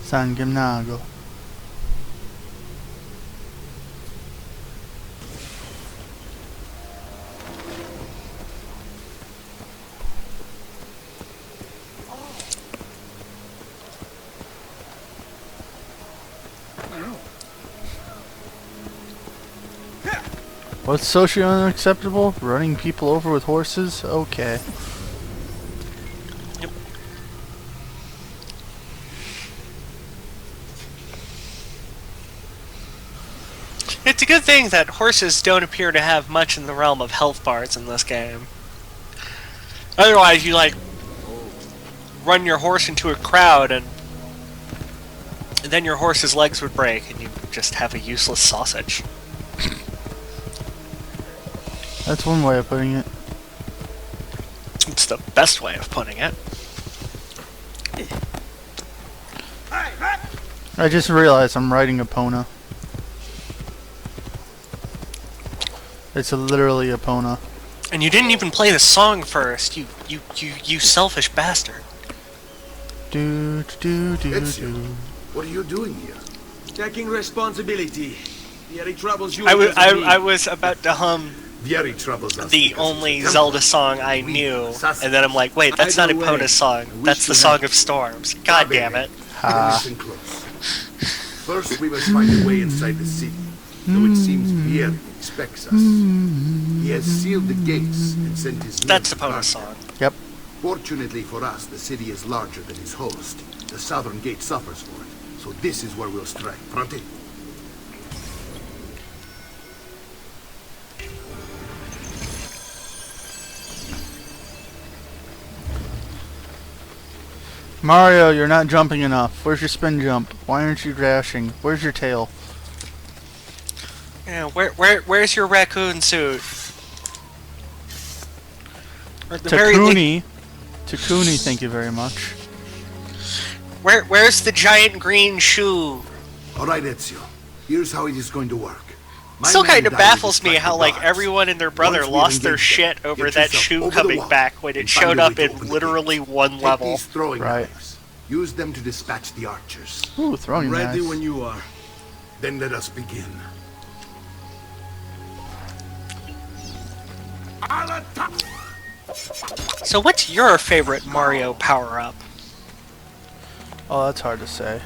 San Gimnago. What's socially unacceptable? Running people over with horses? Okay. Yep. It's a good thing that horses don't appear to have much in the realm of health bars in this game. Otherwise, you like run your horse into a crowd and then your horse's legs would break and you just have a useless sausage. That's one way of putting it. It's the best way of putting it. I just realized I'm riding Epona. It's literally Epona. And you didn't even play the song first, you selfish bastard. Ezio, what are you doing here? Taking responsibility. Vieri troubles you. I was about to hum Vieri troubles us the only Zelda song I knew, and then I'm like, wait, that's not Epona's song. That's the Song of Storms. God damn it. Listen close. First, we must find a way inside the city, though it seems Vieri expects us. He has sealed the gates and sent his men. That's Epona's song. Yep. Fortunately for us, the city is larger than its host. The southern gate suffers for it, so this is where we'll strike. Fronte? Mario, you're not jumping enough. Where's your spin jump? Why aren't you dashing? Where's your tail? Yeah, where's your raccoon suit? Or at the very Takuni. Takuni, thank you very much. Where's the giant green shoe? Alright, Ezio. Here's how it is going to work. Still kind of baffles me how like everyone and their brother lost their shit over that shoe coming back when it showed up in literally one level. Right. Use them to dispatch the archers. Ooh, throwing Ready knives. when you are. Then let us begin. So what's your favorite Mario power-up? Oh, that's hard to say.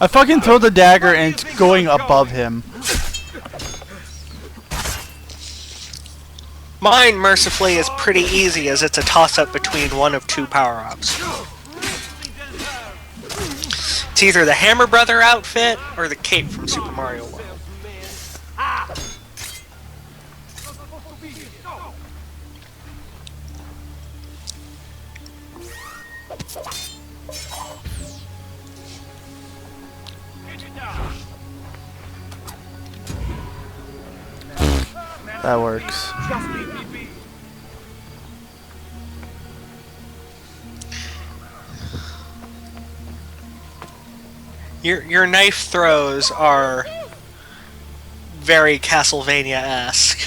I fucking throw the dagger and it's going above him. Mine, mercifully, is pretty easy as it's a toss-up between one of two power-ups. It's either the Hammer Brother outfit or the cape from Super Mario World. That works. Your knife throws are very Castlevania-esque.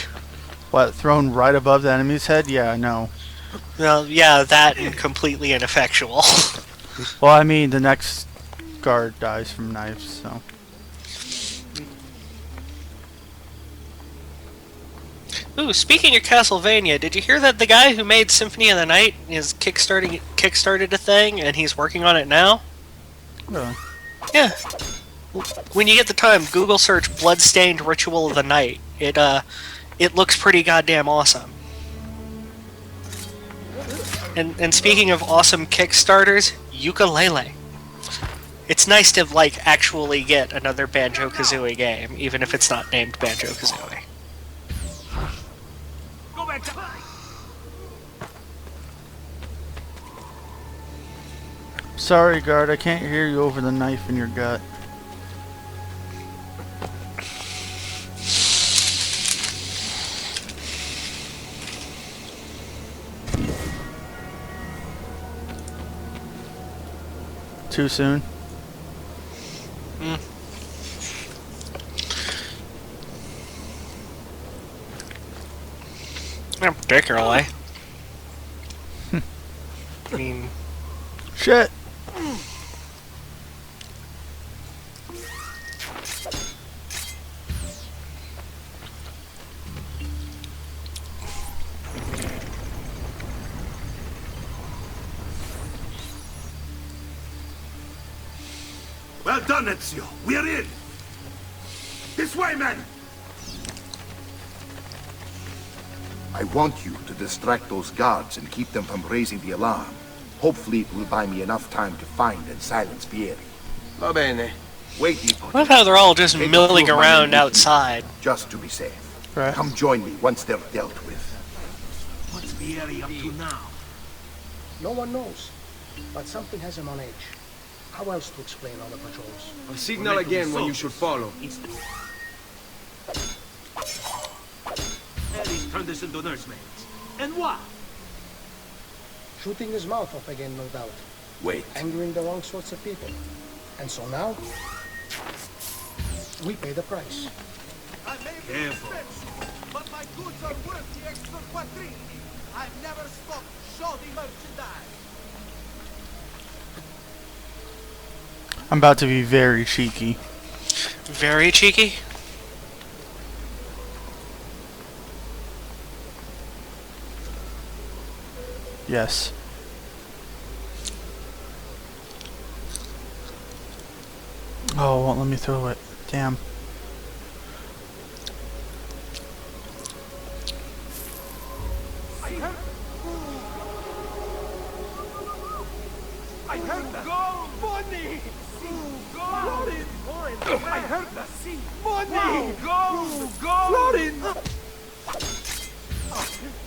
What, thrown right above the enemy's head? Yeah, no. Well, yeah, that and completely ineffectual. Well, I mean, the next guard dies from knives, so. Ooh, speaking of Castlevania, did you hear that the guy who made Symphony of the Night is kickstarted a thing and he's working on it now? Really? Yeah. When you get the time, Google search Bloodstained Ritual of the Night. It looks pretty goddamn awesome. And speaking of awesome Kickstarters, Yooka-Laylee. It's nice to like actually get another Banjo-Kazooie game, even if it's not named Banjo-Kazooie. Sorry, guard, I can't hear you over the knife in your gut. Too soon? Not particularly. I mean... Shit! Well done, Ezio. We're in. This way, men. I want you to distract those guards and keep them from raising the alarm. Hopefully it will buy me enough time to find and silence Vieri. Va bene. Wait, Nipote. What about they're all just Take a milling few of my around men with me, outside? just to be safe. Right. Come join me once they're dealt with. What's Vieri up to now? No one knows, but something has him on edge. How else to explain all the patrols? I'll signal again when you should follow. Harry's turned us into nursemaids. And what? Shooting his mouth off again, no doubt. Wait. Angering the wrong sorts of people. And so now, we pay the price. Careful. But my goods are worth the extra quattrini. I've never stopped shoddy merchandise. I'm about to be very cheeky. Very cheeky? Yes. Oh, it won't let me throw it. Damn. I heard that. Go, money! Florin! I heard that. Money! Go! Florin!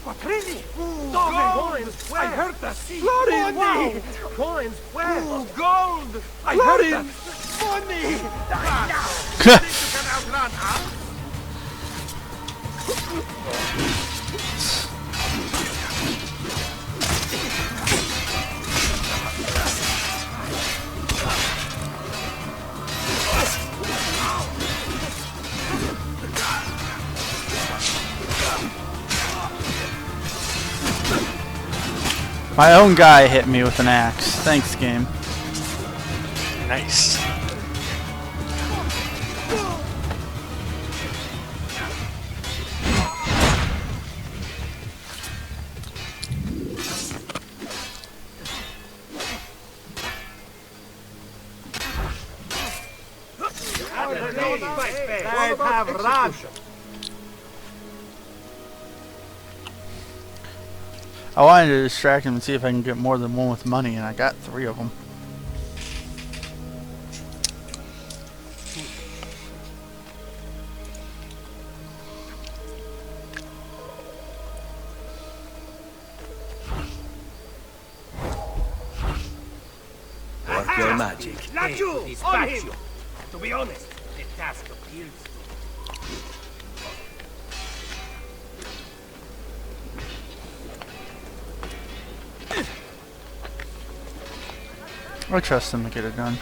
Quattrini! Coins! I heard that. Florin! Money! Coins! Where? Gold! I heard that. Money! Think you can outrun us? My own guy hit me with an axe. Thanks, game. Nice. They have Russian. I wanted to distract him and see if I can get more than one with money, and I got 3 of them. Work your magic. Laju! On him! To be honest, the task appeals I trust him to get it done.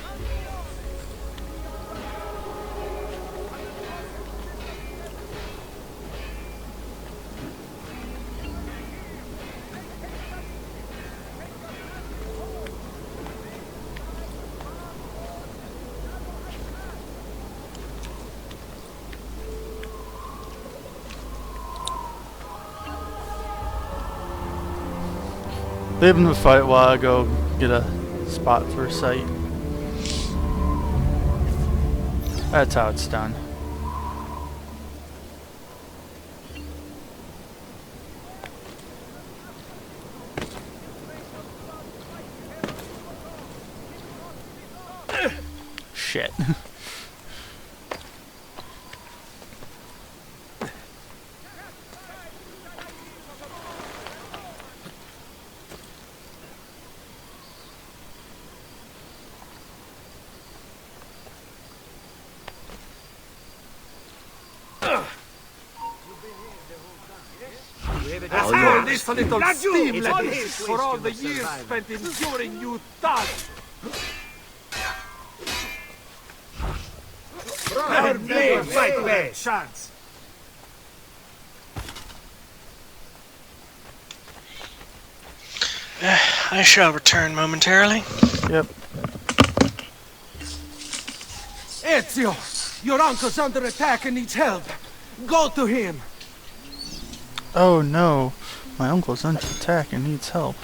Leave him to fight while I go get a spot for a site. That's how it's done. Shit. this little steamlet for all the years spent enduring you thugs. Never fight back. Chance. I shall return momentarily. Yep. Ezio, your uncle's under attack and needs help. Go to him. Oh no, my uncle's under attack and needs help.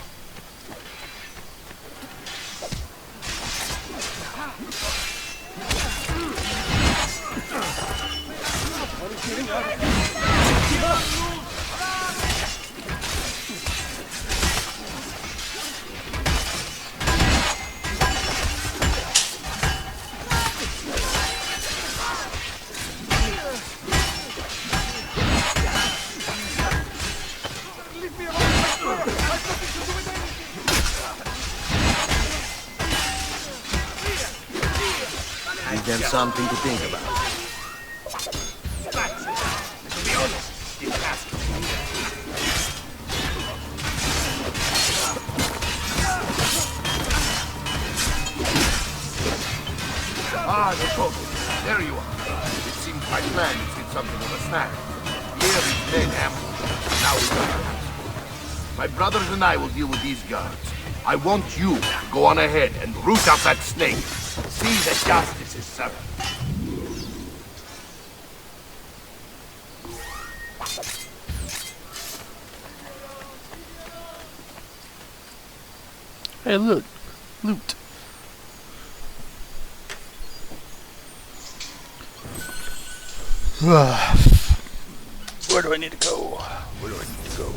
them something to think about. Ah, the boat. There you are. It seems my plan is get something of a snack. Here is men ambushed. Now we got our hands. My brothers and I will deal with these guards. I want you to go on ahead and root out that snake. See that justice is served. Hey, loot. Loot. Where do I need to go? Where do I need to go?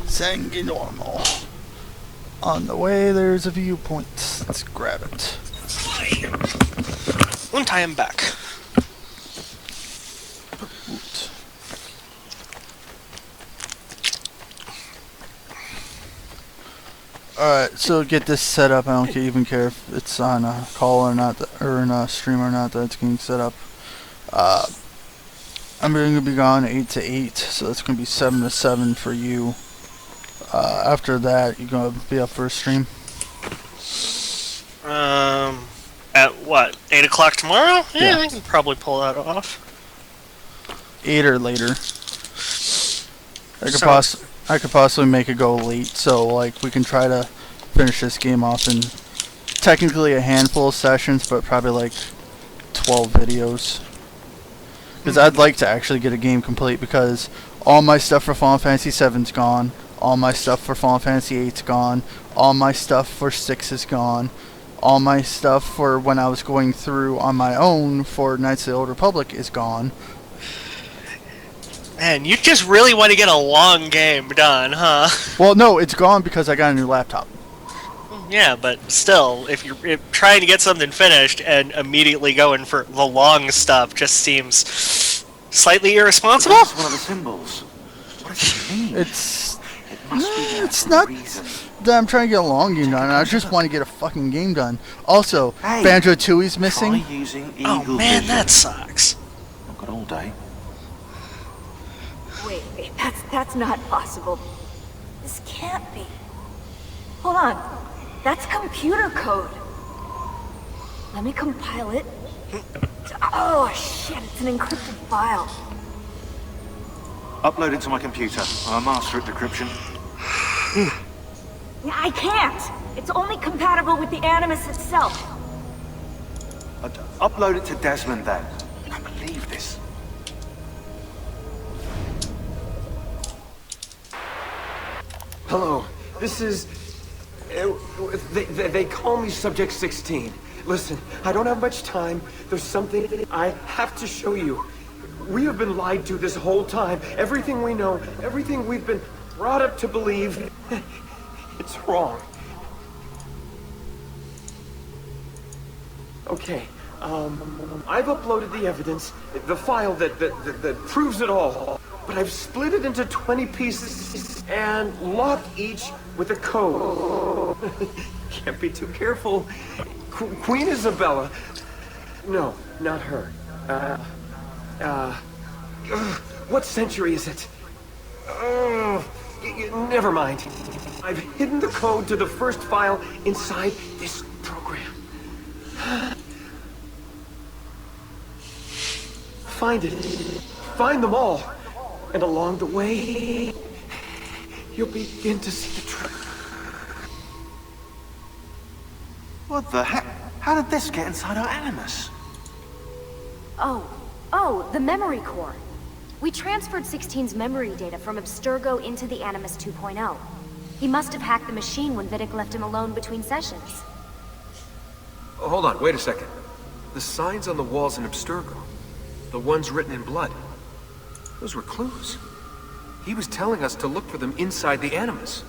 Sanguinormal. On the way, there's a viewpoint. Let's grab it. One time back. Loot. Alright, so get this set up. I don't even care if it's on a call or not, or in a stream or not, that it's getting set up. I'm going to be gone 8 to 8, so that's going to be 7 to 7 for you. After that, you're going to be up for a stream. At what? 8 o'clock tomorrow? Yeah. I can probably pull that off. 8 or later. I could possibly make it go late, so like we can try to finish this game off in technically a handful of sessions, but probably like 12 videos. Because I'd like to actually get a game complete, because all my stuff for Final Fantasy 7's gone, all my stuff for Final Fantasy 8's gone, all my stuff for 6 is gone, all my stuff for when I was going through on my own for Knights of the Old Republic is gone. Man, you just really want to get a long game done, huh? Well, no, it's gone because I got a new laptop. Yeah, but still, if you're trying to get something finished and immediately going for the long stuff just seems slightly irresponsible. It's one of the symbols. What does it mean? It's not that I'm trying to get a long game done. I just want to get a fucking game done. Also, Hey, Banjo-Tooie's missing. Try using Oh eagle man, vision. that sucks. I've got all day. Wait, that's not possible. This can't be. Hold on. That's computer code. Let me compile it. Oh shit, it's an encrypted file. Upload it to my computer. I'm a master at decryption. I can't. It's only compatible with the Animus itself. Upload it to Desmond then. I can't believe this. Hello, this is... They call me Subject 16. Listen, I don't have much time. There's something I have to show you. We have been lied to this whole time. Everything we know, everything we've been brought up to believe, it's wrong. Okay, I've uploaded the evidence, the file that proves it all. But I've split it into 20 pieces and locked each with a code. Can't be too careful. Queen Isabella. No, not her. What century is it? Never mind. I've hidden the code to the first file inside this program. Find it. Find them all. And along the way, you'll begin to see the truth. What the heck? How did this get inside our Animus? Oh, the memory core. We transferred 16's memory data from Abstergo into the Animus 2.0. He must have hacked the machine when Vidic left him alone between sessions. Oh, hold on, wait a second. The signs on the walls in Abstergo, the ones written in blood, those were clues. He was telling us to look for them inside the Animus.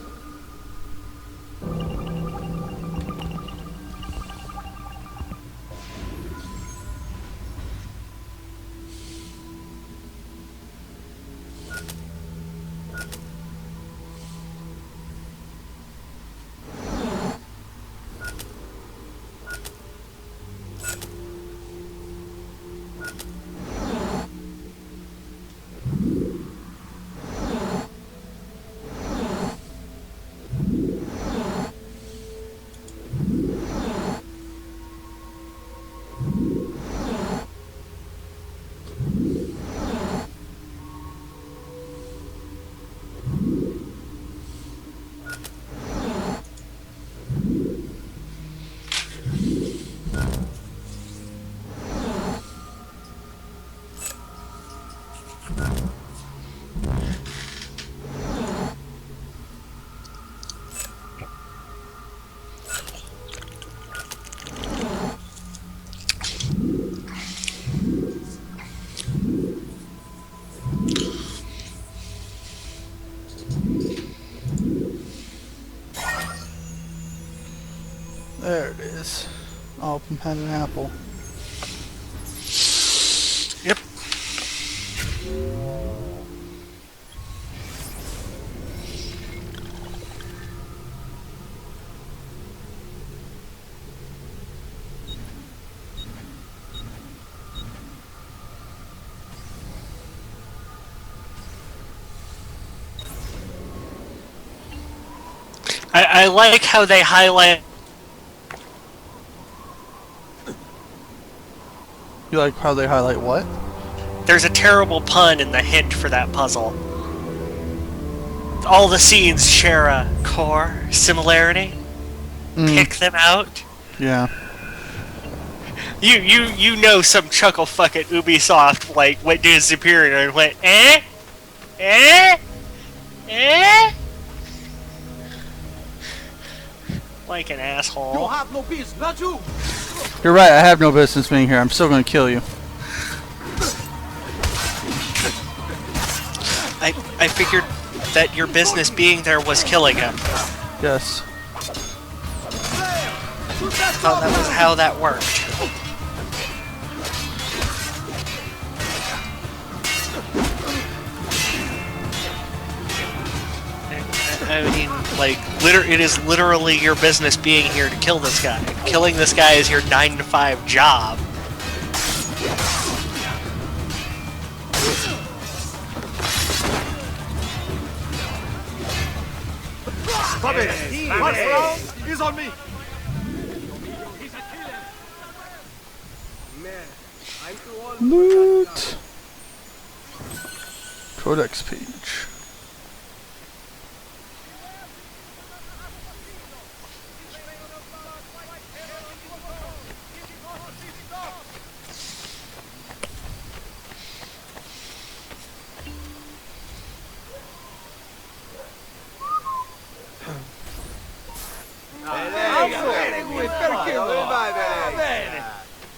this. All of them had an apple. Yep. I like how they highlight. You like how they highlight what? There's a terrible pun in the hint for that puzzle. All the scenes share a core similarity. Pick them out. Yeah. You know some chuckle fuck at Ubisoft like went to his superior and went eh? Like an asshole. You have no business, not you. You're right, I have no business being here. I'm still gonna kill you. I figured that your business being there was killing him. Yes. Thought that was how that worked. I mean, like, it is literally your business being here to kill this guy. Killing this guy is your 9 to 5 job. Stop it! First round is on me! Loot! Codex page.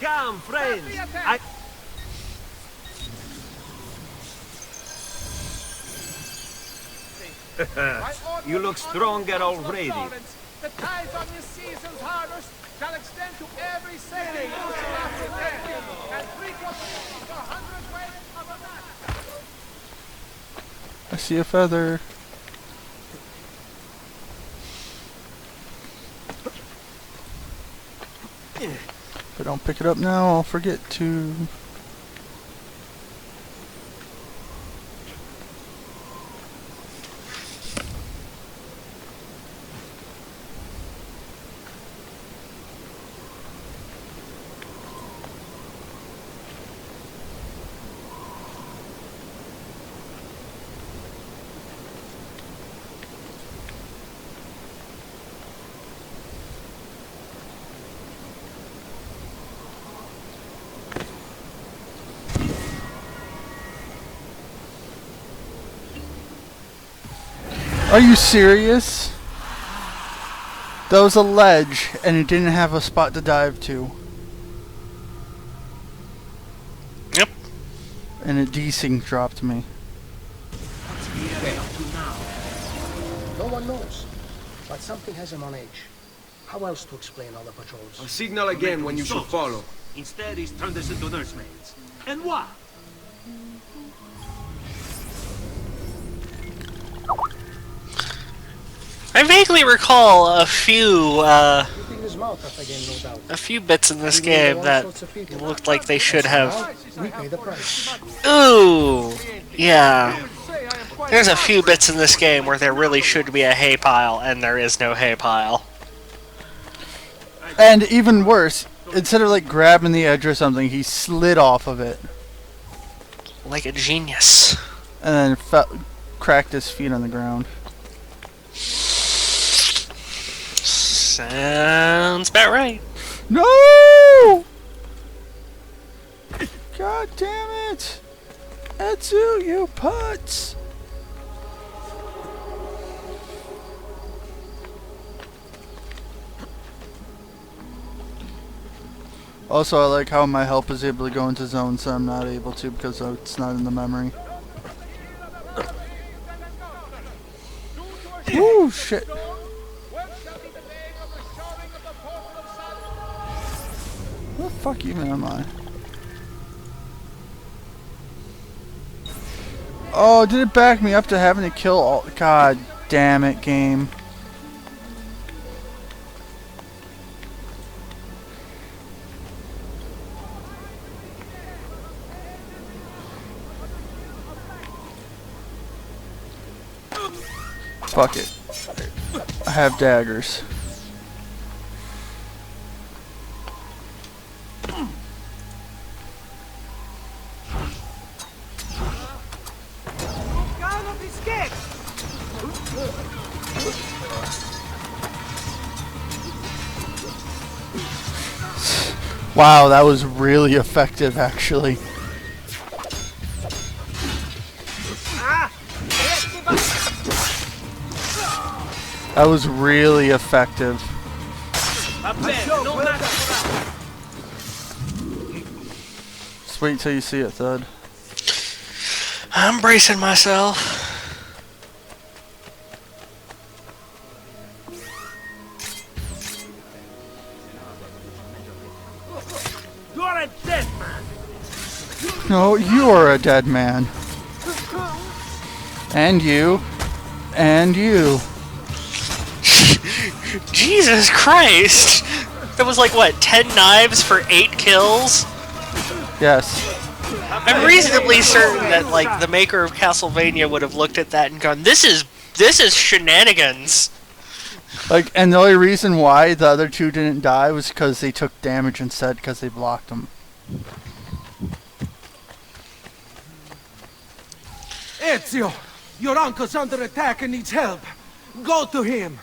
Come, friends! You look stronger already. The tithe on this season's harvest shall extend to every sailing and 3/4 to 100 weight of a knot. I see a feather. If I don't pick it up now, I'll forget to. Are you serious? That was a ledge, and it didn't have a spot to dive to. Yep. And it desync dropped me. No one knows, but something has him on edge. How else to explain all the patrols? I'll signal again when you should follow. Instead, he's turned us into nursemaids. And what? I vaguely recall a few His mouth up again, no doubt. a few bits in this game that looked like they should have. We pay the price. Ooh, yeah. There's a few bits in this game where there really should be a hay pile, and there is no hay pile. And even worse, instead of like grabbing the edge or something, he slid off of it. Like a genius. And then cracked his feet on the ground. Sounds about right. No! God damn it! Etsu, you putz! Also, I like how my help is able to go into zones that I'm not able to because it's not in the memory. Ooh, shit. fuck even am I? Oh, did it back me up to having to kill all... God damn it, game. Fuck it. I have daggers. Wow, that was really effective, actually. That was really effective. Just wait till you see it, Thud. I'm bracing myself. You're a dead man. No, you are a dead man. And you. And you. Jesus Christ! That was like, what, 10 knives for 8 kills? Yes. I'm reasonably certain that, like, the maker of Castlevania would have looked at that and gone, this is shenanigans. Like, and the only reason why the other two didn't die was because they took damage instead because they blocked them. Ezio, your uncle's under attack and needs help. Go to him.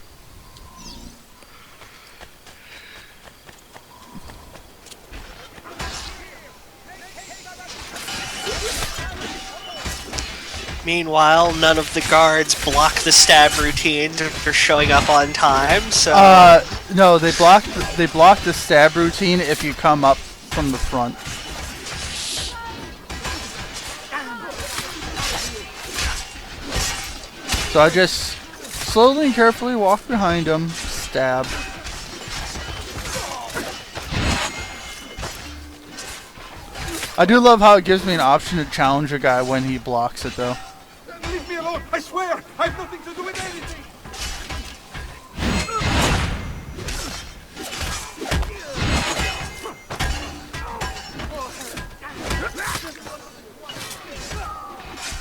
Meanwhile, none of the guards block the stab routine for showing up on time, so... No, they block the stab routine if you come up from the front. So I just slowly and carefully walk behind him, stab. I do love how it gives me an option to challenge a guy when he blocks it, though. Leave me alone, I swear! I have nothing to do with anything!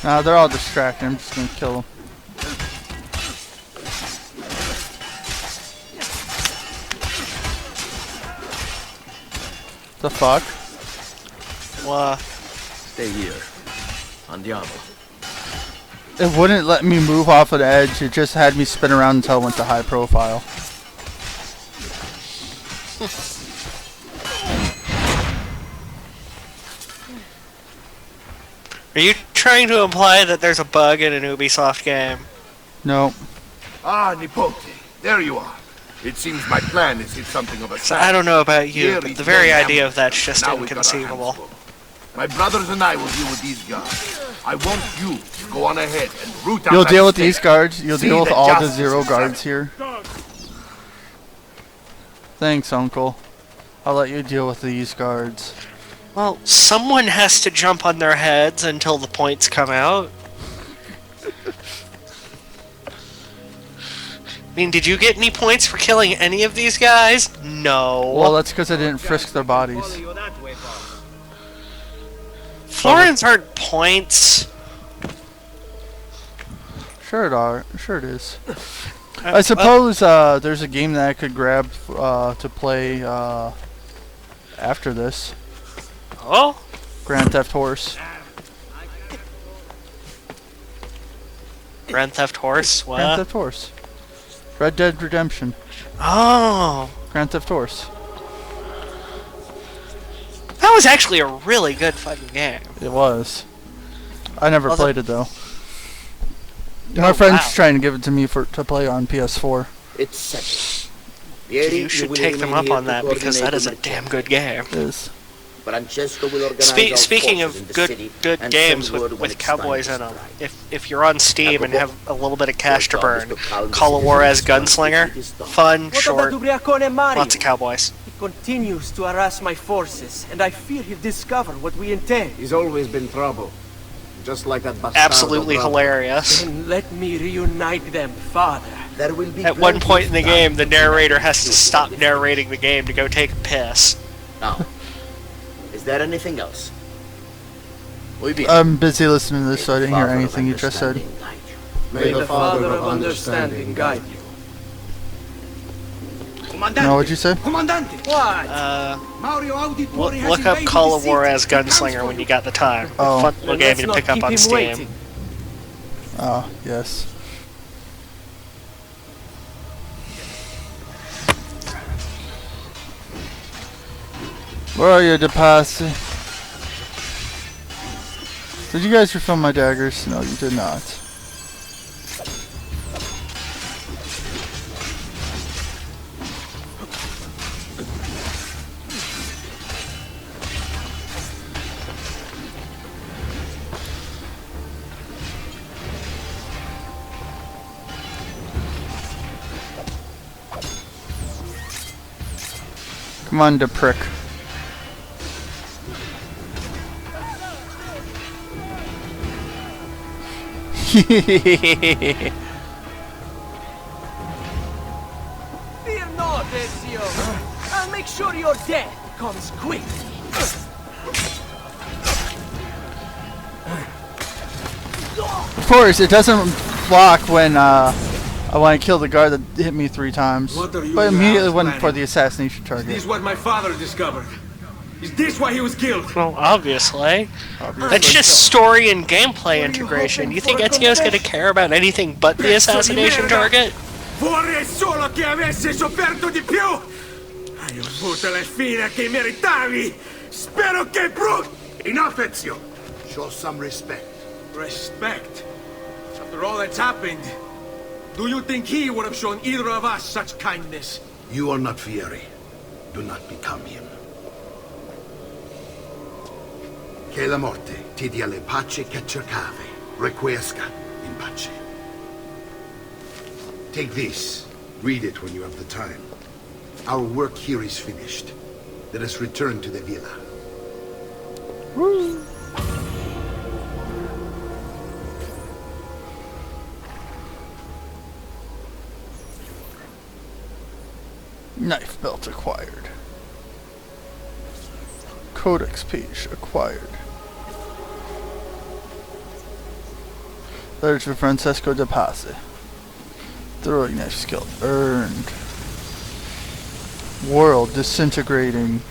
Nah, they're all distracted. I'm just gonna kill them. The fuck? What? Stay here. Andiamo. It wouldn't let me move off of the edge. It just had me spin around until I went to high profile. Are you trying to imply that there's a bug in an Ubisoft game? No. Ah, Nipote, there you are. It seems my plan has hit something of a So I don't know about you, Here but is the very your idea hammer. of that's just Now we've got our inconceivable. hands full. My brothers and I will deal with these guards. I want you to go on ahead and root out You'll that deal with snake. these guards. You'll See deal with that all the justice 0 is guards served. here. Thanks, Uncle. I'll let you deal with these guards. Well, someone has to jump on their heads until the points come out. I mean, did you get any points for killing any of these guys? No. Well, that's because I didn't frisk their bodies. Florins aren't points. Sure it are. Sure it is. I suppose there's a game that I could grab to play after this. Oh? Grand Theft Horse. Grand Theft Horse? What? Grand Theft Horse. Red Dead Redemption. Oh. Grand Theft Horse. That was actually a really good fucking game. It was. I never Well, played it though. My Oh, friend's wow. trying to give it to me to play on PS4. It's settled. You should take them up on that because that is a damn good game. It is. Francesco will organize our Speaking forces in of the good city and games send word when with it's time cowboys to in them, strike. if you're on Steam and have a little bit of cash to burn, Your job is to calm the Call of Juarez citizens once the Gunslinger, city is done. fun, What short, about Ubriacone and Mario? lots of cowboys. continues to harass my forces, and I fear he'll discover what we intend. He's always been trouble. Just like that bastardo Absolutely brother. hilarious. Then let me reunite them, Father. There will be At one point in the game, the narrator has to stop narrating the game to go take a piss. Now, is there anything else? I'm busy listening to this, so I didn't hear anything you just said. May the Father of Understanding guide you. No, what'd you say? What? Look up Call of War as Gunslinger when you got the time. Oh. Fun little game to pick up on Steam. Oh, yes. Where are you, DePass? Did you guys refill my daggers? No, you did not. Come on, to prick. Fear not, Ezio. I'll make sure your death comes quick. Of course, it doesn't block when I want to kill the guard that hit me 3 times, What are you but immediately went planning? for the assassination target. This is what my father discovered. Is this why he was killed? Well, obviously. That's just story and gameplay integration. You think Ezio's gonna care about anything but the assassination target? Vorrei solo che avessi sofferto di più! Hai avuto le fine che meritavi! Spero che Enough, Ezio! Show some respect. Respect? After all that's happened, do you think he would have shown either of us such kindness? You are not Fieri. Do not become him. Che la morte ti dia le pace che cercavi. Requiesca in pace. Take this. Read it when you have the time. Our work here is finished. Let us return to the villa. Woo. Knife belt acquired. Codex page acquired. Letter to Francesco de Pace. Throwing knife skill earned. World disintegrating.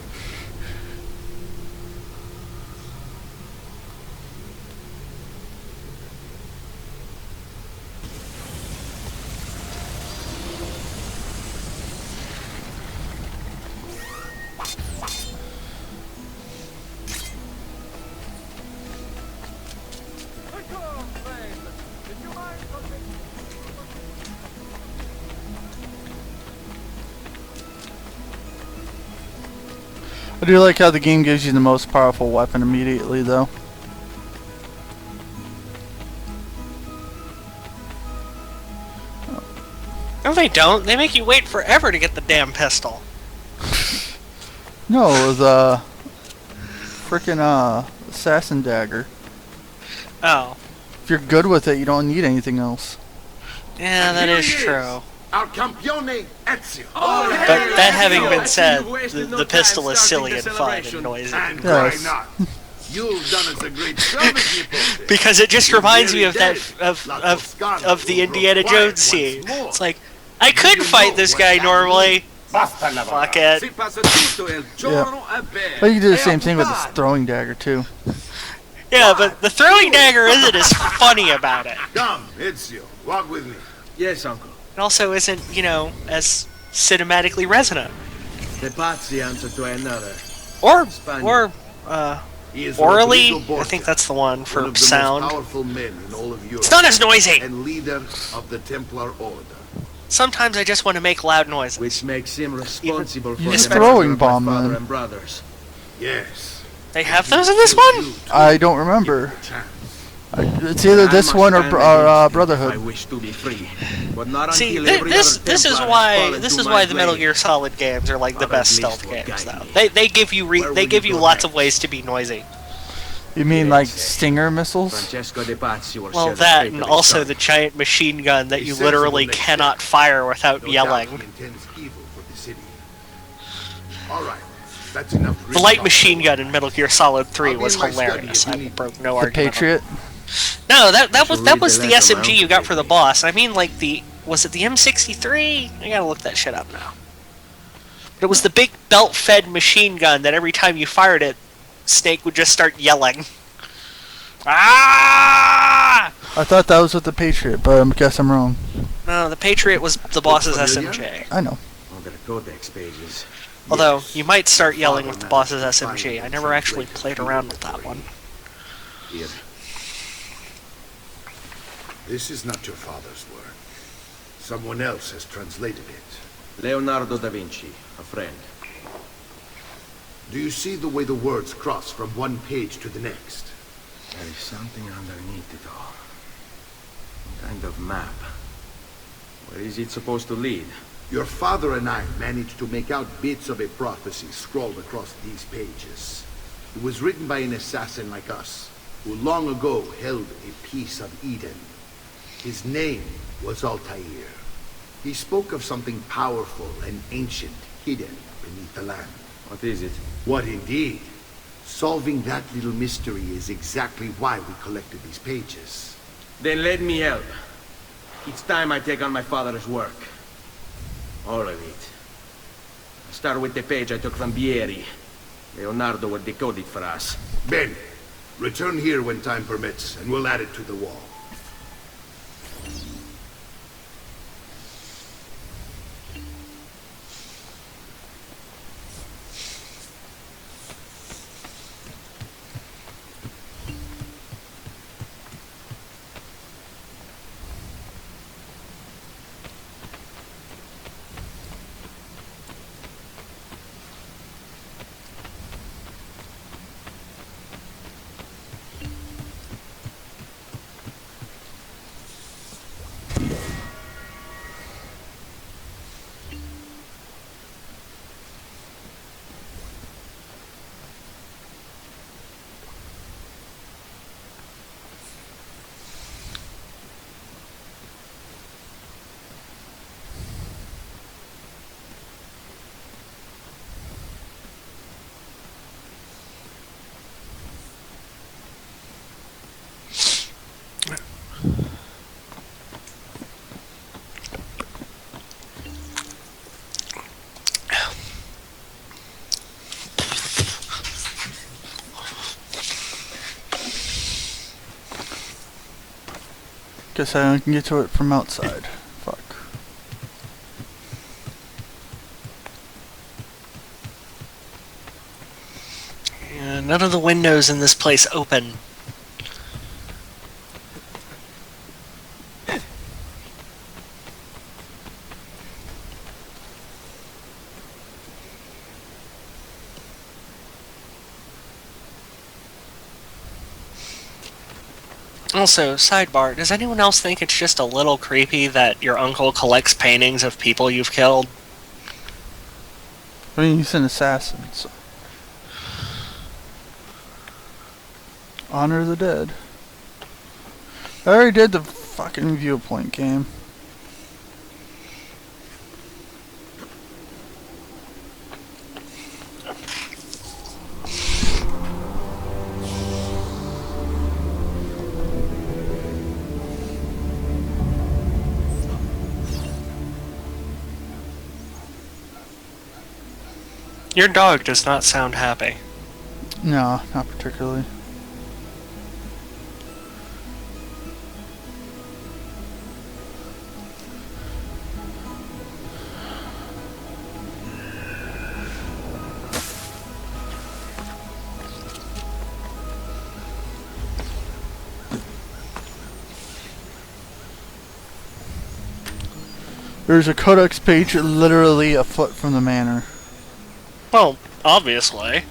I do like how the game gives you the most powerful weapon immediately, though. No, they don't. They make you wait forever to get the damn pistol. No, the frickin' assassin dagger. Oh. If you're good with it, you don't need anything else. Yeah, that is true. Our campione Ezio. But that having been said, the pistol is silly and fun and noisy. And why not? You've done us a great service, Nipote. Because it just reminds me of that of the Indiana Jones scene. It's like, I could fight this guy normally. Fuck it. Yeah. But you do the same thing with the throwing dagger too. Yeah, but the throwing dagger isn't as funny about it. Come, Ezio, walk with me. Yes, uncle. It also isn't, you know, as cinematically resonant. The Pazzi answer to another. Or He is orally, Rodrigo Borgia, I think that's the one for one of the sound. most powerful men in all of Europe. It's not as noisy. And leader of the Templar Order. Sometimes I just want to make loud noises. Which makes him responsible for He's the throwing massacre of bomb, my father man. and brothers. Yes. They have those in this one? I don't remember. It's either this one or Brotherhood. I wish to be free, but not See, until every this other is Templar has why fallen this to is my why the Metal blade. Gear Solid games are like the Or best at stealth least will games. guide Though me. they give you Where they will give you you go lots of next? ways to be noisy. You mean like Stinger missiles? Francesco de Pazzi will Well, share the that fate and of his also son. the giant machine gun that A you sensible literally next cannot step. fire without No doubt yelling. he intends evil for the city. All right, that's enough. The light machine gun in Metal Gear Solid 3 I'll be was in my study hilarious. if you I need broke no The argument. Patriot? No, that was read the the letter, SMG man. you got for the boss. I mean, like was it the M63? I gotta look that shit up now. But it was the big belt-fed machine gun that every time you fired it, Snake would just start yelling. Ah! I thought that was with the Patriot, but I guess I'm wrong. No, the Patriot was the boss's familiar? SMG. I know. On the codex pages. Although, you might start yelling with the boss's SMG. I never actually played around with that one. Here. This is not your father's work. Someone else has translated it. Leonardo da Vinci, a friend. Do you see the way the words cross from one page to the next? There is something underneath it all. Some kind of map. Where is it supposed to lead? Your father and I managed to make out bits of a prophecy scrawled across these pages. It was written by an assassin like us, who long ago held a piece of Eden. His name was Altair. He spoke of something powerful and ancient hidden beneath the land. What is it? What indeed? Solving that little mystery is exactly why we collected these pages. Then let me help. It's time I take on my father's work. All of it. I'll start with the page I took from Vieri. Leonardo will decode it for us. Ben, return here when time permits, and we'll add it to the wall. Guess I can get to it from outside. Fuck. Yeah, none of the windows in this place open. Also, sidebar, does anyone else think it's just a little creepy that your uncle collects paintings of people you've killed? I mean, he's an assassin, so. Honor the dead. I already did the fucking viewpoint game. Your dog does not sound happy. No, not particularly. There's a codex page literally a foot from the manor. Well, obviously.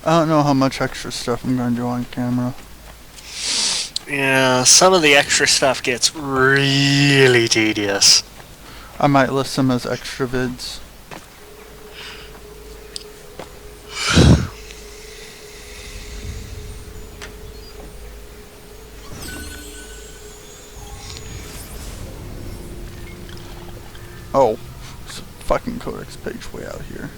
I don't know how much extra stuff I'm going to do on camera. Yeah, some of the extra stuff gets really tedious. I might list them as extra vids. Oh, there's a fucking codex page way out here.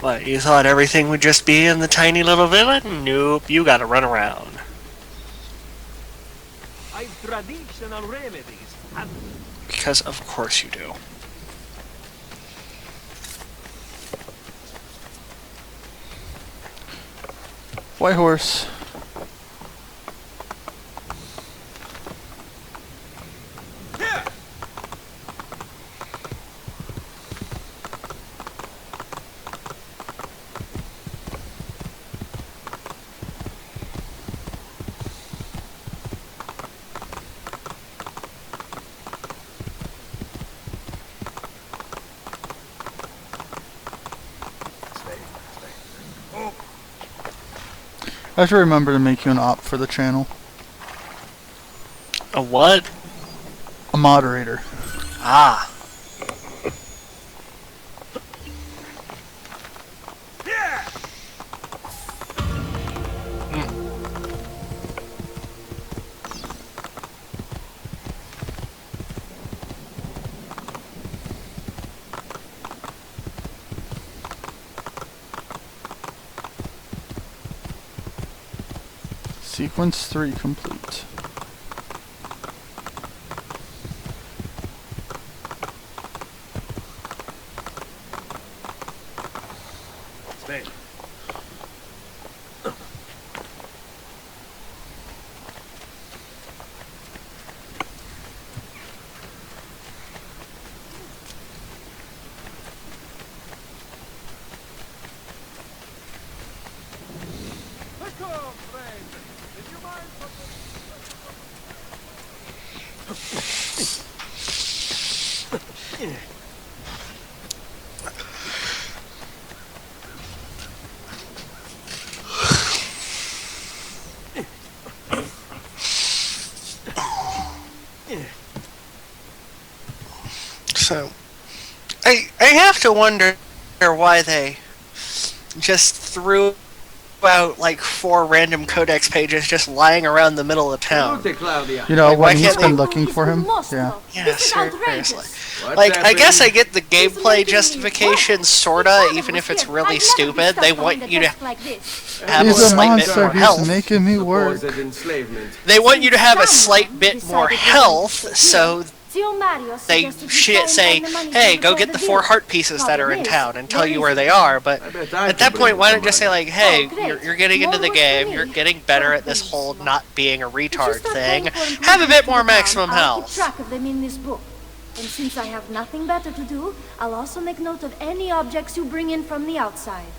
What, you thought everything would just be in the tiny little villa? Nope, you gotta run around. I've traditional remedies. Because of course you do. White horse. I have to remember to make you an op for the channel. A what? A moderator. Ah. Sequence 3 complete. Stay. So, I have to wonder why they just threw out like 4 random codex pages just lying around the middle of town. You know, Like, when why he's can't been they- looking for him? Yeah. Yeah, seriously. Like, I guess I get the gameplay justification, sorta, even if it's really stupid. They want you to have a He's a slight bit more monster, he's health. making me work. They want you to have a slight bit more health, so they say, hey, go get the 4 heart pieces that are in town and tell you where they are. But at that point, why don't just say like, hey, you're getting into the game, you're getting better at this whole not being a retard thing. Have a bit more maximum I'll keep health. track of them in this book. And since I have nothing better to do, I'll also make note of any objects you bring in from the outside.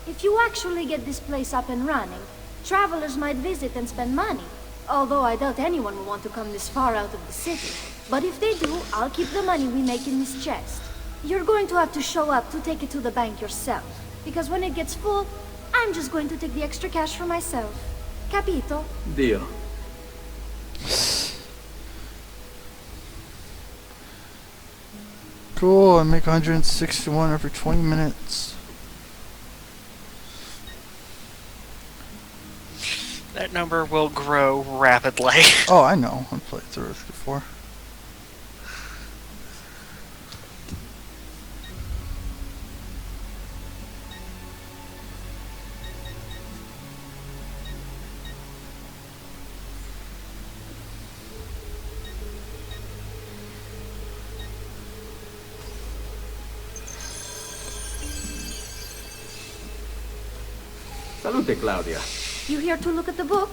If you actually get this place up and running, travelers might visit and spend money. Although I doubt anyone will want to come this far out of the city. But if they do, I'll keep the money we make in this chest. You're going to have to show up to take it to the bank yourself. Because when it gets full, I'm just going to take the extra cash for myself. Capito? Deal. Cool, I make 161 every 20 minutes. That number will grow rapidly. Oh, I know. I've played through this before. Salute, Claudia. You here to look at the book?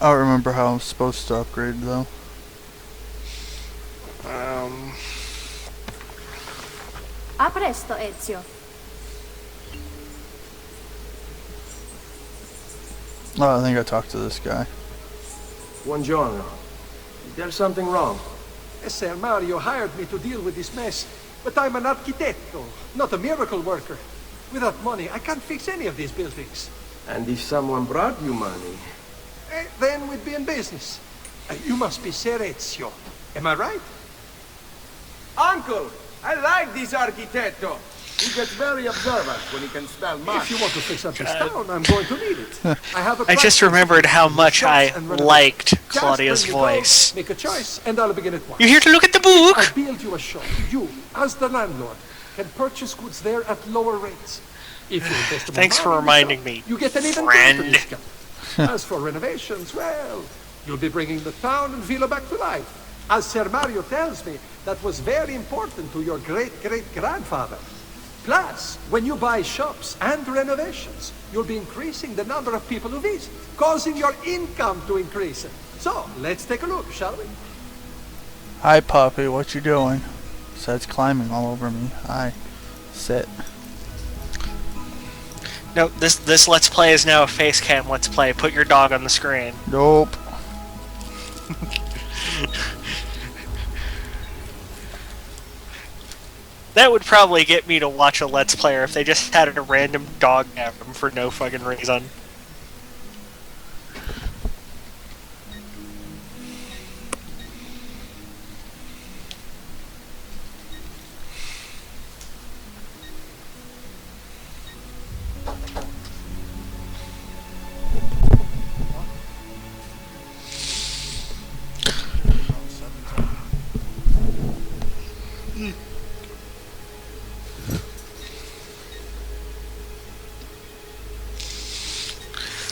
I don't remember how I'm supposed to upgrade though. A presto, Ezio. Oh, I think I talked to this guy. Buongiorno. Is there something wrong? Ser Mario hired me to deal with this mess, but I'm an architetto, not a miracle worker. Without money, I can't fix any of these buildings. And if someone brought you money... Then we'd be in business. You must be Ser Ezio. Am I right? Uncle! I like this architetto! He gets very observant when he can smell money. If you want to fix up this town, I'm going to need it. I just remembered how much I liked Claudia's voice. Make a choice, and I'll begin at once. You're here to look at the book? I build you a shop. You, as the landlord, can purchase goods there at lower rates. If you invest more Thanks for money reminding yourself, me, you get an even friend. greater discount. As for renovations, well, you'll be bringing the town and villa back to life. As Ser Mario tells me, that was very important to your great-great-grandfather. Plus, when you buy shops and renovations, you'll be increasing the number of people who visit, causing your income to increase. So, let's take a look, shall we? Hi, puppy. What you doing? Besides climbing all over me. Hi. Sit. No, this Let's Play is now a face cam Let's Play. Put your dog on the screen. Nope. That would probably get me to watch a Let's Player if they just had a random dog at them for no fucking reason.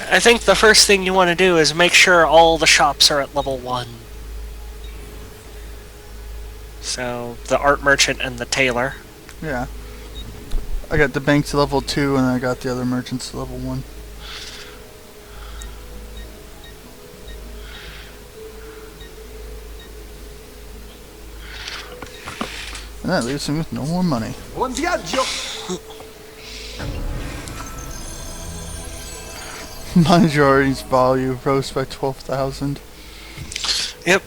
I think the first thing you want to do is make sure all the shops are at level 1. So, the art merchant and the tailor. Yeah. I got the banks to level 2 and I got the other merchants to level 1. And that leaves me with no more money. Buon viaggio! Majority's value rose by 12,000. Yep.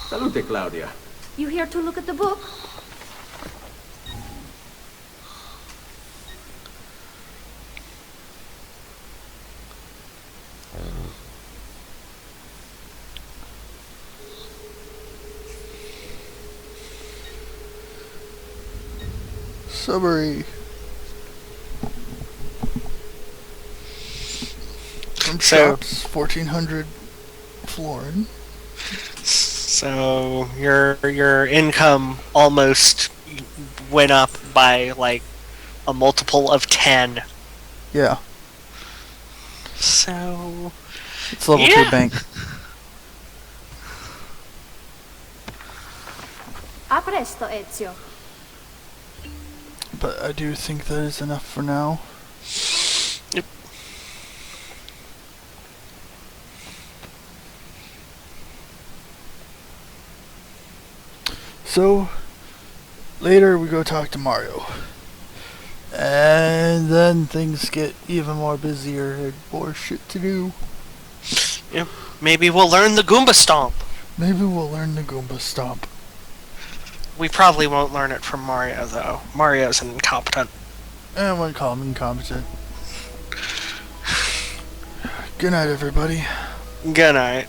Salute, Claudia. You here to look at the book? Summary. From shops, 1,400 florin. So your income almost went up by like a multiple of 10. Yeah. So it's level 2 bank. A presto, Ezio. But I do think that is enough for now. Yep. So, later we go talk to Mario. And then things get even more busier and more shit to do. Yep. Maybe we'll learn the Goomba Stomp. Maybe we'll learn the Goomba Stomp. We probably won't learn it from Mario, though. Mario's incompetent. I wouldn't call him incompetent. Good night, everybody. Good night.